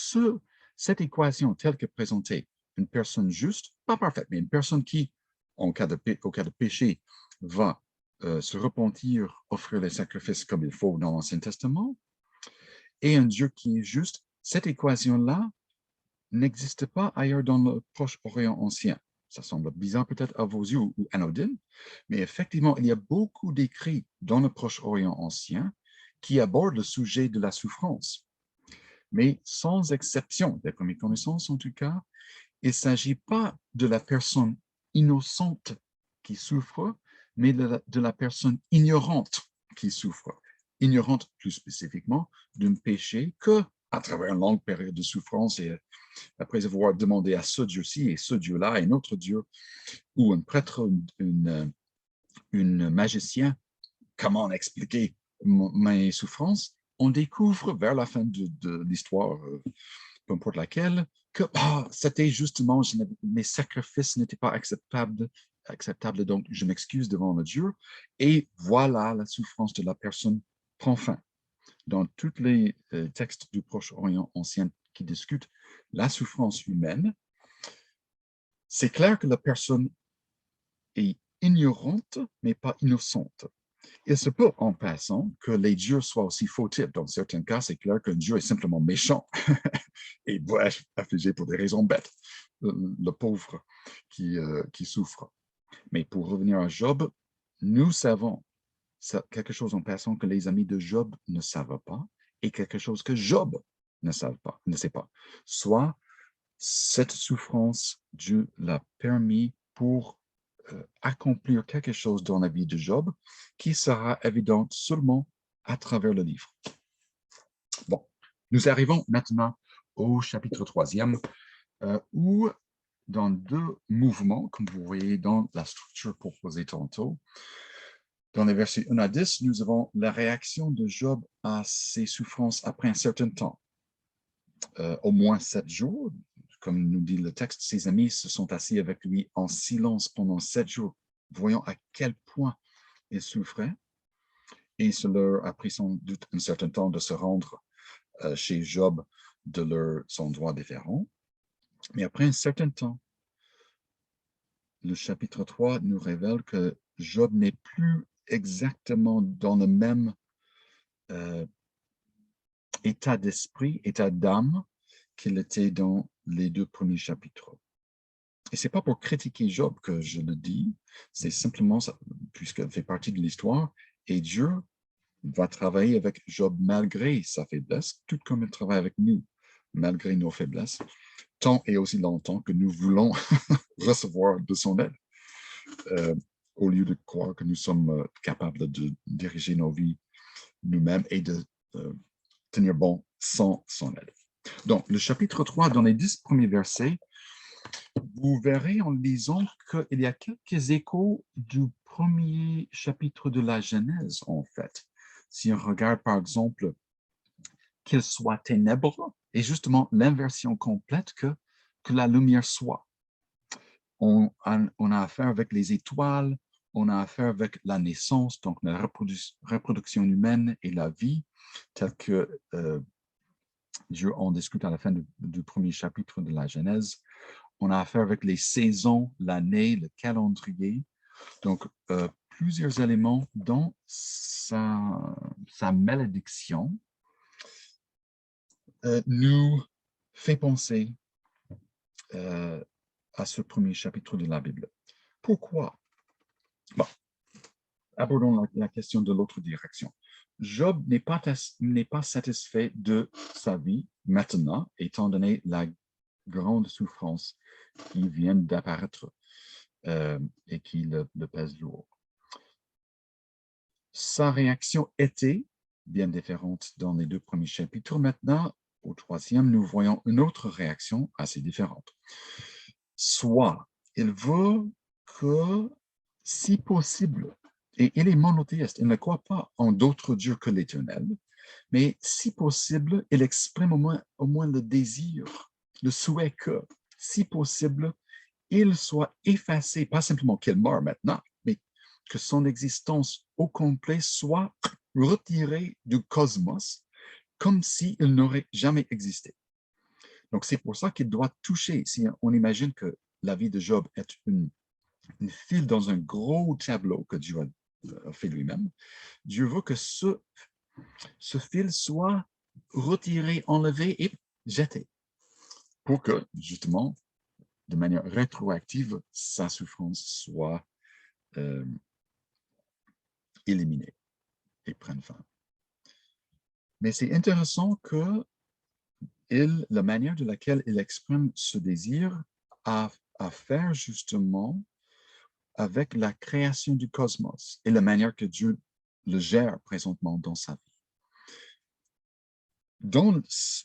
cette équation telle que présentée, une personne juste, pas parfaite, mais une personne qui, au cas de péché, va se repentir, offrir les sacrifices comme il faut dans l'Ancien Testament, et un Dieu qui est juste, cette équation-là n'existe pas ailleurs dans le Proche-Orient ancien. Ça semble bizarre peut-être à vos yeux ou anodine, mais effectivement, il y a beaucoup d'écrits dans le Proche-Orient ancien qui abordent le sujet de la souffrance. Mais sans exception, d'après mes connaissances en tout cas, il ne s'agit pas de la personne innocente qui souffre, mais de la personne ignorante qui souffre. Ignorante plus spécifiquement d'un péché que, à travers une longue période de souffrance et après avoir demandé à ce Dieu-ci et ce Dieu-là, un autre Dieu, ou un prêtre, un magicien, comment expliquer mes souffrances, on découvre vers la fin de l'histoire, peu importe laquelle, que c'était justement, mes sacrifices n'étaient pas acceptables, donc je m'excuse devant le Dieu, et voilà, la souffrance de la personne prend fin. Dans tous les textes du Proche-Orient ancien qui discutent la souffrance humaine, c'est clair que la personne est ignorante, mais pas innocente. Il se peut, en passant, que les dieux soient aussi fautifs. Dans certains cas, c'est clair qu'un dieu est simplement méchant et doit être affligé pour des raisons bêtes, le pauvre qui souffre. Mais pour revenir à Job, nous savons quelque chose en passant que les amis de Job ne savent pas et quelque chose que Job ne sait pas. Soit cette souffrance, Dieu l'a permis pour accomplir quelque chose dans la vie de Job qui sera évident seulement à travers le livre. Bon, nous arrivons maintenant au chapitre 3e, où dans deux mouvements, comme vous voyez dans la structure proposée tantôt, dans les versets 1 à 10, nous avons la réaction de Job à ses souffrances après un certain temps. Au moins 7 jours, comme nous dit le texte, ses amis se sont assis avec lui en silence pendant 7 jours, voyant à quel point il souffrait. Et cela leur a pris sans doute un certain temps de se rendre chez Job de leurs endroits différents. Mais après un certain temps, le chapitre 3 nous révèle que Job n'est plus exactement dans le même état d'esprit, état d'âme qu'il était dans les 2 premiers chapitres. Et ce n'est pas pour critiquer Job que je le dis, c'est simplement, puisqu'elle fait partie de l'histoire, et Dieu va travailler avec Job malgré sa faiblesse, tout comme il travaille avec nous, malgré nos faiblesses, tant et aussi longtemps que nous voulons recevoir de son aide, au lieu de croire que nous sommes capables de diriger nos vies nous-mêmes et de tenir bon sans son aide. Donc, le chapitre 3, dans les 10 premiers versets, vous verrez en lisant qu'il y a quelques échos du premier chapitre de la Genèse, en fait. Si on regarde, par exemple, qu'il soit ténèbres, et justement l'inversion complète que la lumière soit. On a affaire avec les étoiles, on a affaire avec la naissance, donc la reproduction humaine et la vie, telle que Dieu en discute à la fin du premier chapitre de la Genèse. On a affaire avec les saisons, l'année, le calendrier. Donc, plusieurs éléments dans sa malédiction nous fait penser à ce premier chapitre de la Bible. Pourquoi? Bon, abordons la question de l'autre direction. Job n'est pas satisfait de sa vie maintenant, étant donné la grande souffrance qui vient d'apparaître et qui le pèse lourd. Sa réaction était bien différente dans les 2 premiers chapitres. Maintenant, au 3e, nous voyons une autre réaction assez différente. Soit il veut que, si possible, et il est monothéiste, il ne croit pas en d'autres dieux que l'Éternel, mais si possible, il exprime au moins le désir, le souhait que, si possible, il soit effacé, pas simplement qu'il meure maintenant, mais que son existence au complet soit retirée du cosmos comme s'il n'aurait jamais existé. Donc, c'est pour ça qu'il doit toucher. Si on imagine que la vie de Job est une file dans un gros tableau que Dieu a fait lui-même, Dieu veut que ce fil soit retiré, enlevé et jeté pour que, justement, de manière rétroactive, sa souffrance soit éliminée et prenne fin. Mais c'est intéressant que la manière de laquelle il exprime ce désir a à faire justement avec la création du cosmos et la manière que Dieu le gère présentement dans sa vie. Dans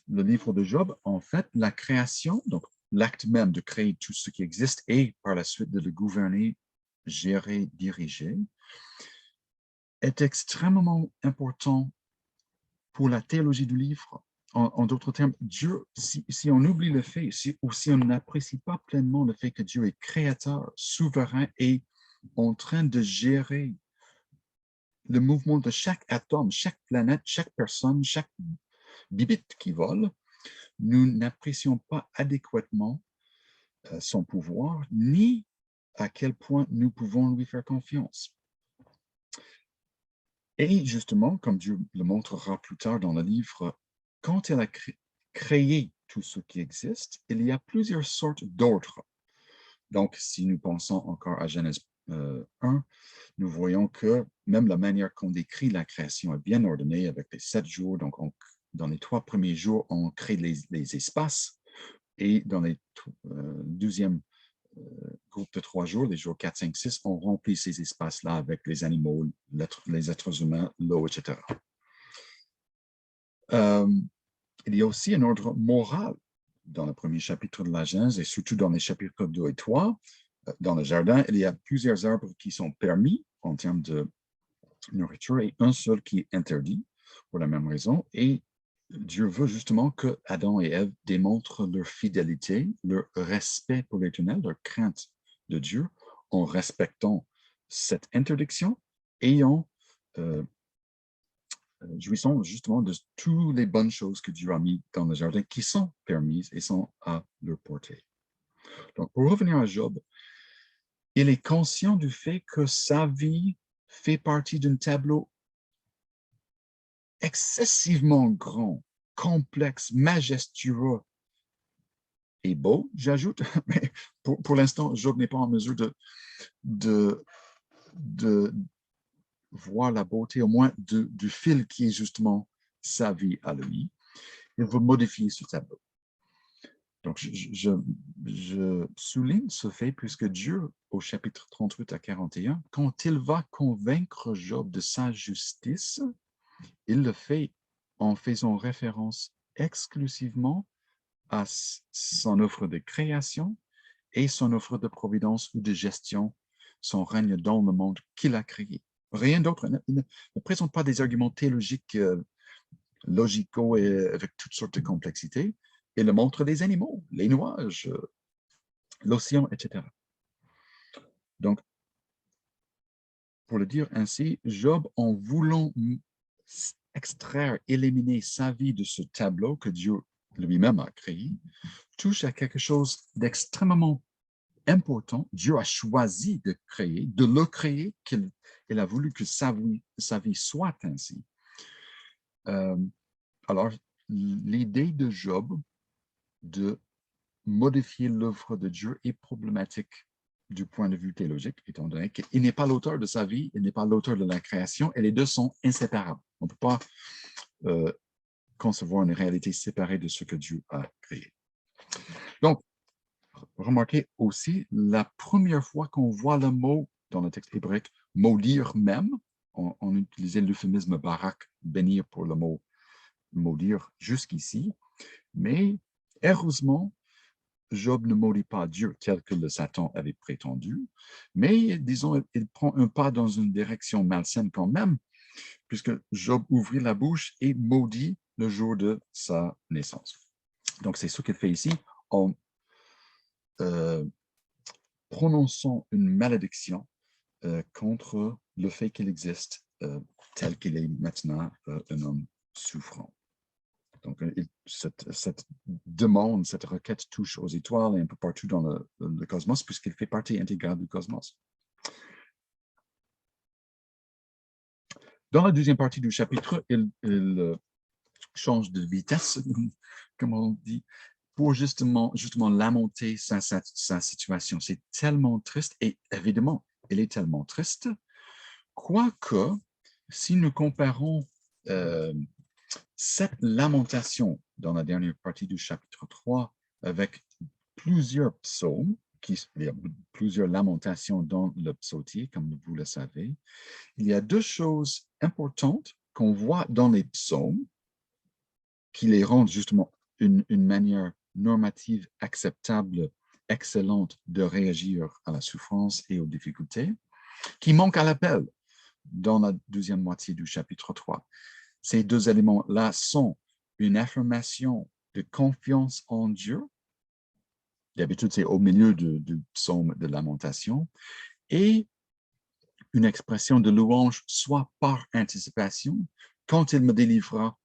le livre de Job, en fait, la création, donc l'acte même de créer tout ce qui existe et par la suite de le gouverner, gérer, diriger, est extrêmement important pour la théologie du livre. En d'autres termes, Dieu, si on oublie le fait, ou si on n'apprécie pas pleinement le fait que Dieu est créateur, souverain et en train de gérer le mouvement de chaque atome, chaque planète, chaque personne, chaque bibite qui vole, nous n'apprécions pas adéquatement son pouvoir, ni à quel point nous pouvons lui faire confiance. Et justement, comme Dieu le montrera plus tard dans le livre, quand il a créé tout ce qui existe, il y a plusieurs sortes d'ordres. Donc, si nous pensons encore à Genèse 1, nous voyons que même la manière qu'on décrit la création est bien ordonnée avec les 7 jours. Donc, dans les 3 premiers jours, on crée les espaces et dans les 12e groupe de 3 jours, les jours 4, 5, 6, on remplit ces espaces-là avec les animaux, les êtres humains, l'eau, etc. Il y a aussi un ordre moral dans le premier chapitre de la Genèse et surtout dans les chapitres 2 et 3. Dans le jardin, il y a plusieurs arbres qui sont permis en termes de nourriture et un seul qui est interdit pour la même raison. Et Dieu veut justement que Adam et Ève démontrent leur fidélité, leur respect pour l'Éternel, leur crainte de Dieu en respectant cette interdiction et en jouissant justement de toutes les bonnes choses que Dieu a mises dans le jardin qui sont permises et sont à leur portée. Donc, pour revenir à Job, il est conscient du fait que sa vie fait partie d'un tableau excessivement grand, complexe, majestueux et beau, j'ajoute, mais pour l'instant, Job n'est pas en mesure de voir la beauté, au moins du fil qui est justement sa vie à lui. Il veut modifier ce tableau. Donc, je souligne ce fait puisque Dieu, au chapitre 38 à 41, quand il va convaincre Job de sa justice, il le fait en faisant référence exclusivement à son offre de création et son offre de providence ou de gestion, son règne dans le monde qu'il a créé. Rien d'autre. Il ne présente pas des arguments théologiques logicaux et avec toutes sortes de complexités. Il le montre des animaux, les nuages, l'océan, etc. Donc, pour le dire ainsi, Job, en voulant extraire, éliminer sa vie de ce tableau que Dieu lui-même a créé, touche à quelque chose d'extrêmement important. Dieu a choisi de créer, de le créer, qu'il a voulu que sa vie soit ainsi. Alors, l'idée de Job de modifier l'œuvre de Dieu est problématique du point de vue théologique, étant donné qu'il n'est pas l'auteur de sa vie, il n'est pas l'auteur de la création, et les deux sont inséparables. On ne peut pas concevoir une réalité séparée de ce que Dieu a créé. Donc, remarquez aussi, la première fois qu'on voit le mot dans le texte hébraïque, maudire même, on utilisait l'euphémisme barak, bénir pour le mot maudire jusqu'ici, mais heureusement, Job ne maudit pas Dieu tel que le Satan avait prétendu, mais disons, il prend un pas dans une direction malsaine quand même, puisque Job ouvrit la bouche et maudit le jour de sa naissance. Donc, c'est ce qu'il fait ici en prononçant une malédiction contre le fait qu'il existe tel qu'il est maintenant un homme souffrant. Donc, cette demande, cette requête touche aux étoiles et un peu partout dans le cosmos, puisqu'il fait partie intégrale du cosmos. Dans la deuxième partie du chapitre, il change de vitesse, comme on dit, pour justement lamenter sa situation. C'est tellement triste, et évidemment, elle est tellement triste, quoique, si nous comparons cette lamentation dans la dernière partie du chapitre 3 avec plusieurs psaumes, il y a plusieurs lamentations dans le psautier, comme vous le savez, il y a deux choses importantes qu'on voit dans les psaumes qui les rendent justement une manière normative acceptable, excellente de réagir à la souffrance et aux difficultés, qui manquent à l'appel dans la deuxième moitié du chapitre 3. Ces deux éléments-là sont une affirmation de confiance en Dieu, d'habitude c'est au milieu du psaume de lamentation, et une expression de louange, soit par anticipation, Quand il me délivrera,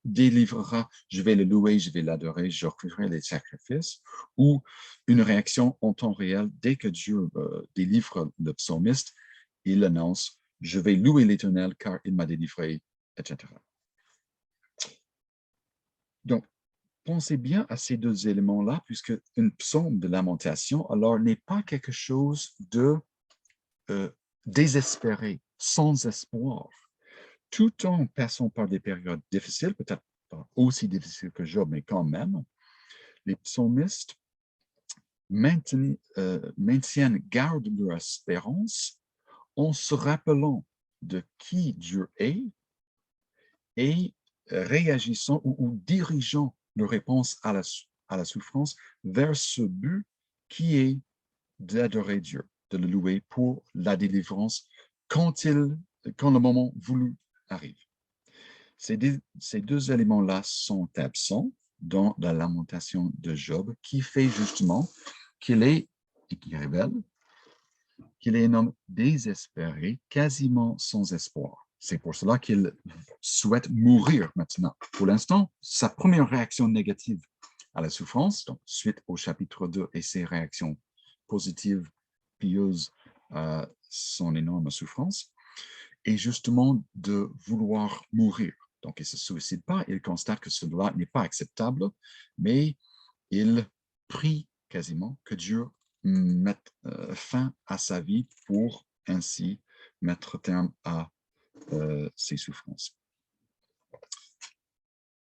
je vais le louer, je vais l'adorer, j'offrirai les sacrifices, ou une réaction en temps réel, dès que Dieu délivre le psalmiste, il annonce, je vais louer l'Éternel car il m'a délivré, etc. Donc, pensez bien à ces deux éléments-là, puisque une psaume de lamentation, alors, n'est pas quelque chose de désespéré, sans espoir. Tout en passant par des périodes difficiles, peut-être pas aussi difficiles que Job, mais quand même, les psalmistes maintiennent garde leur espérance en se rappelant de qui Dieu est et réagissant ou dirigeant leur réponse à la souffrance vers ce but qui est d'adorer Dieu, de le louer pour la délivrance quand le moment voulu arrive. Ces deux éléments-là sont absents dans la lamentation de Job, qui fait justement qu'il est, et qui révèle, qu'il est un homme désespéré, quasiment sans espoir. C'est pour cela qu'il souhaite mourir maintenant. Pour l'instant, sa première réaction négative à la souffrance, donc suite au chapitre 2 et ses réactions positives, pieuses à son énorme souffrance, est justement de vouloir mourir. Donc, il ne se suicide pas, il constate que cela n'est pas acceptable, mais il prie quasiment que Dieu mette fin à sa vie pour ainsi mettre terme à ses souffrances.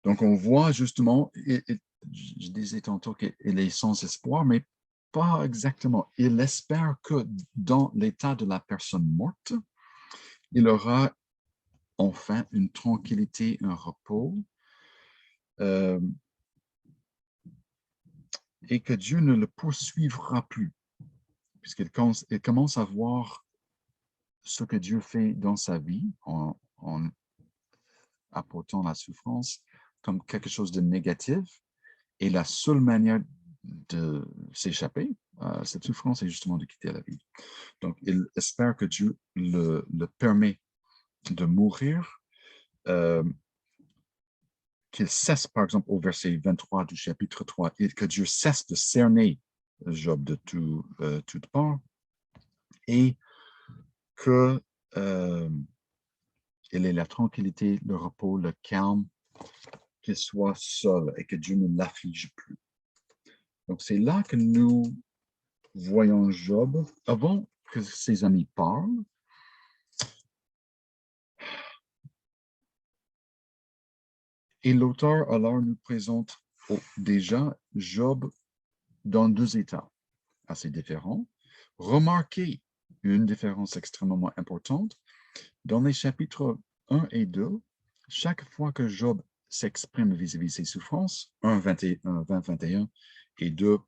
Donc, on voit justement, je disais tantôt qu'il est sans espoir, mais pas exactement. Il espère que dans l'état de la personne morte, il aura enfin une tranquillité, un repos, et que Dieu ne le poursuivra plus, puisqu'il commence à voir ce que Dieu fait dans sa vie en apportant la souffrance comme quelque chose de négatif, et la seule manière de s'échapper à cette souffrance est justement de quitter la vie. Donc, il espère que Dieu le permet de mourir, qu'il cesse, par exemple, au verset 23 du chapitre 3, et que Dieu cesse de cerner Job de toute part, et que il ait la tranquillité, le repos, le calme, qu'il soit seul et que Dieu ne l'afflige plus. Donc, c'est là que nous voyons Job, avant que ses amis parlent, et l'auteur alors nous présente déjà Job dans deux états assez différents. Remarquez une différence extrêmement importante. Dans les chapitres 1 et 2, chaque fois que Job s'exprime vis-à-vis de ses souffrances, 1, 21, 20, 21 et 2,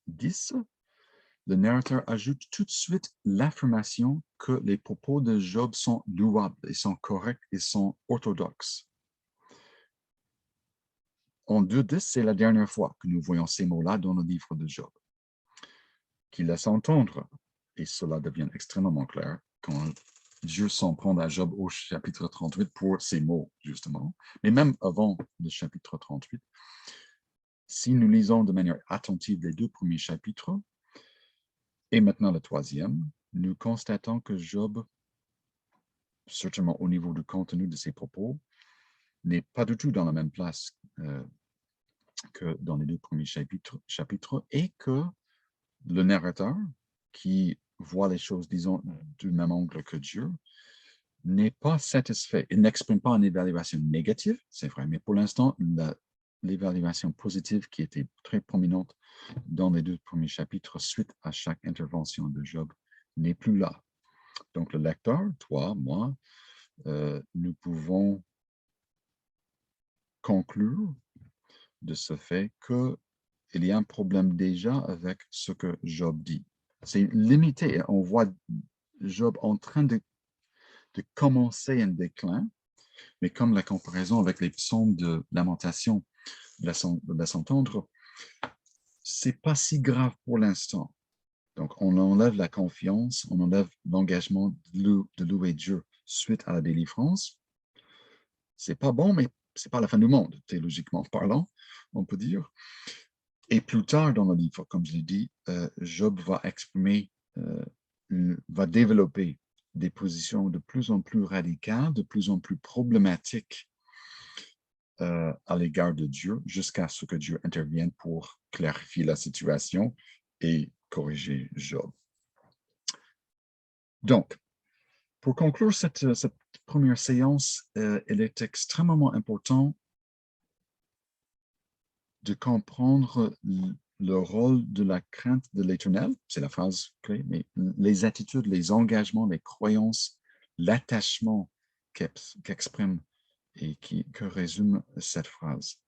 10, le narrateur ajoute tout de suite l'affirmation que les propos de Job sont louables, ils sont corrects, ils sont orthodoxes. En 2.10, c'est la dernière fois que nous voyons ces mots-là dans le livre de Job, qui laisse entendre, et cela devient extrêmement clair, quand Dieu s'en prend à Job au chapitre 38 pour ces mots, justement. Mais même avant le chapitre 38, si nous lisons de manière attentive les deux premiers chapitres, et maintenant le troisième, nous constatons que Job, certainement au niveau du contenu de ses propos, n'est pas du tout dans la même place que dans les deux premiers chapitres, et que le narrateur, qui voit les choses, disons, du même angle que Dieu, n'est pas satisfait. Il n'exprime pas une évaluation négative, c'est vrai, mais pour l'instant, l'évaluation positive qui était très prominente dans les deux premiers chapitres suite à chaque intervention de Job n'est plus là. Donc, le lecteur, toi, moi, nous pouvons conclure de ce fait qu'il y a un problème déjà avec ce que Job dit. C'est limité. On voit Job en train de commencer un déclin, mais comme la comparaison avec les psaumes de lamentation laisse entendre, c'est pas si grave pour l'instant. Donc, on enlève la confiance, on enlève l'engagement de louer Dieu suite à la délivrance, c'est pas bon, mais c'est pas la fin du monde, théologiquement parlant, on peut dire. Et plus tard dans le livre, comme je l'ai dit, Job va exprimer, va développer des positions de plus en plus radicales, de plus en plus problématiques à l'égard de Dieu, jusqu'à ce que Dieu intervienne pour clarifier la situation et corriger Job. Donc, pour conclure cette première séance, il est extrêmement important de comprendre le rôle de la crainte de l'Éternel, c'est la phrase clé, mais les attitudes, les engagements, les croyances, l'attachement qu'exprime et que résume cette phrase.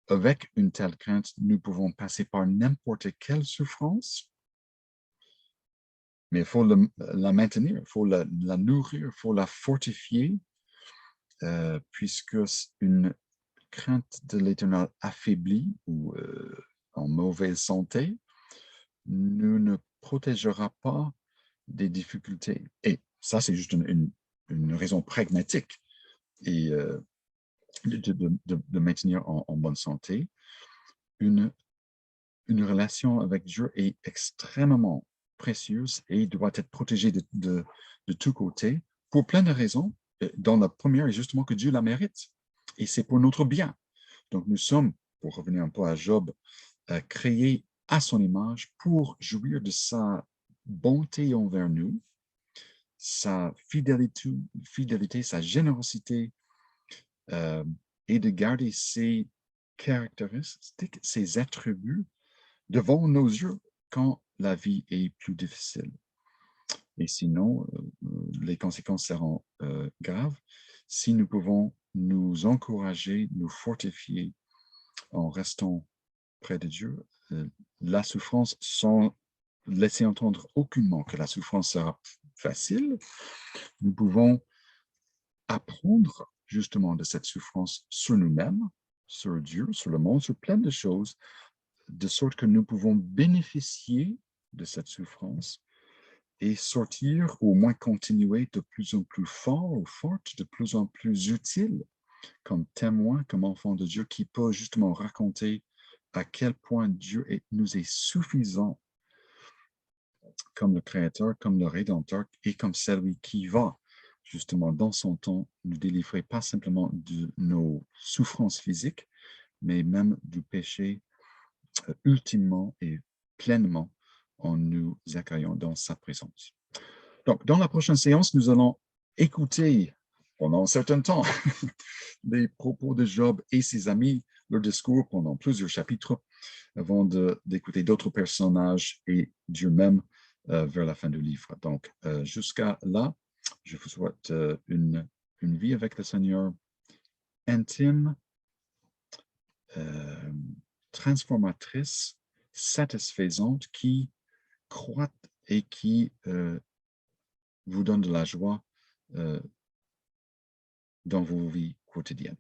Avec une telle crainte, nous pouvons passer par n'importe quelle souffrance, mais il faut la maintenir, il faut la nourrir, il faut la fortifier, puisque une crainte de l'Éternel affaiblie ou en mauvaise santé ne protégera pas des difficultés. Et ça, c'est juste une raison pragmatique et de maintenir en bonne santé. Une relation avec Dieu est extrêmement précieuse et doit être protégée de tous côtés pour plein de raisons. Dans la première est justement que Dieu la mérite et c'est pour notre bien. Donc nous sommes, pour revenir un peu à Job, créés à son image pour jouir de sa bonté envers nous, sa fidélité, sa générosité, et de garder ses caractéristiques, ses attributs devant nos yeux quand la vie est plus difficile. Et sinon, les conséquences seront graves si nous pouvons nous encourager, nous fortifier en restant près de Dieu. La souffrance, sans laisser entendre aucunement que la souffrance sera facile, nous pouvons apprendre justement de cette souffrance sur nous-mêmes, sur Dieu, sur le monde, sur plein de choses, de sorte que nous pouvons bénéficier de cette souffrance et sortir, ou au moins continuer de plus en plus fort ou forte, de plus en plus utile comme témoin, comme enfant de Dieu, qui peut justement raconter à quel point Dieu nous est suffisant comme le Créateur, comme le Rédempteur et comme celui qui va justement dans son temps nous délivrer pas simplement de nos souffrances physiques, mais même du péché ultimement et pleinement en nous accueillant dans sa présence. Donc, dans la prochaine séance, nous allons écouter pendant un certain temps les propos de Job et ses amis, leur discours pendant plusieurs chapitres, avant d'écouter d'autres personnages et Dieu même vers la fin du livre. Donc, jusqu'à là, je vous souhaite une vie avec le Seigneur intime, transformatrice, satisfaisante, qui croît et qui vous donne de la joie dans vos vies quotidiennes.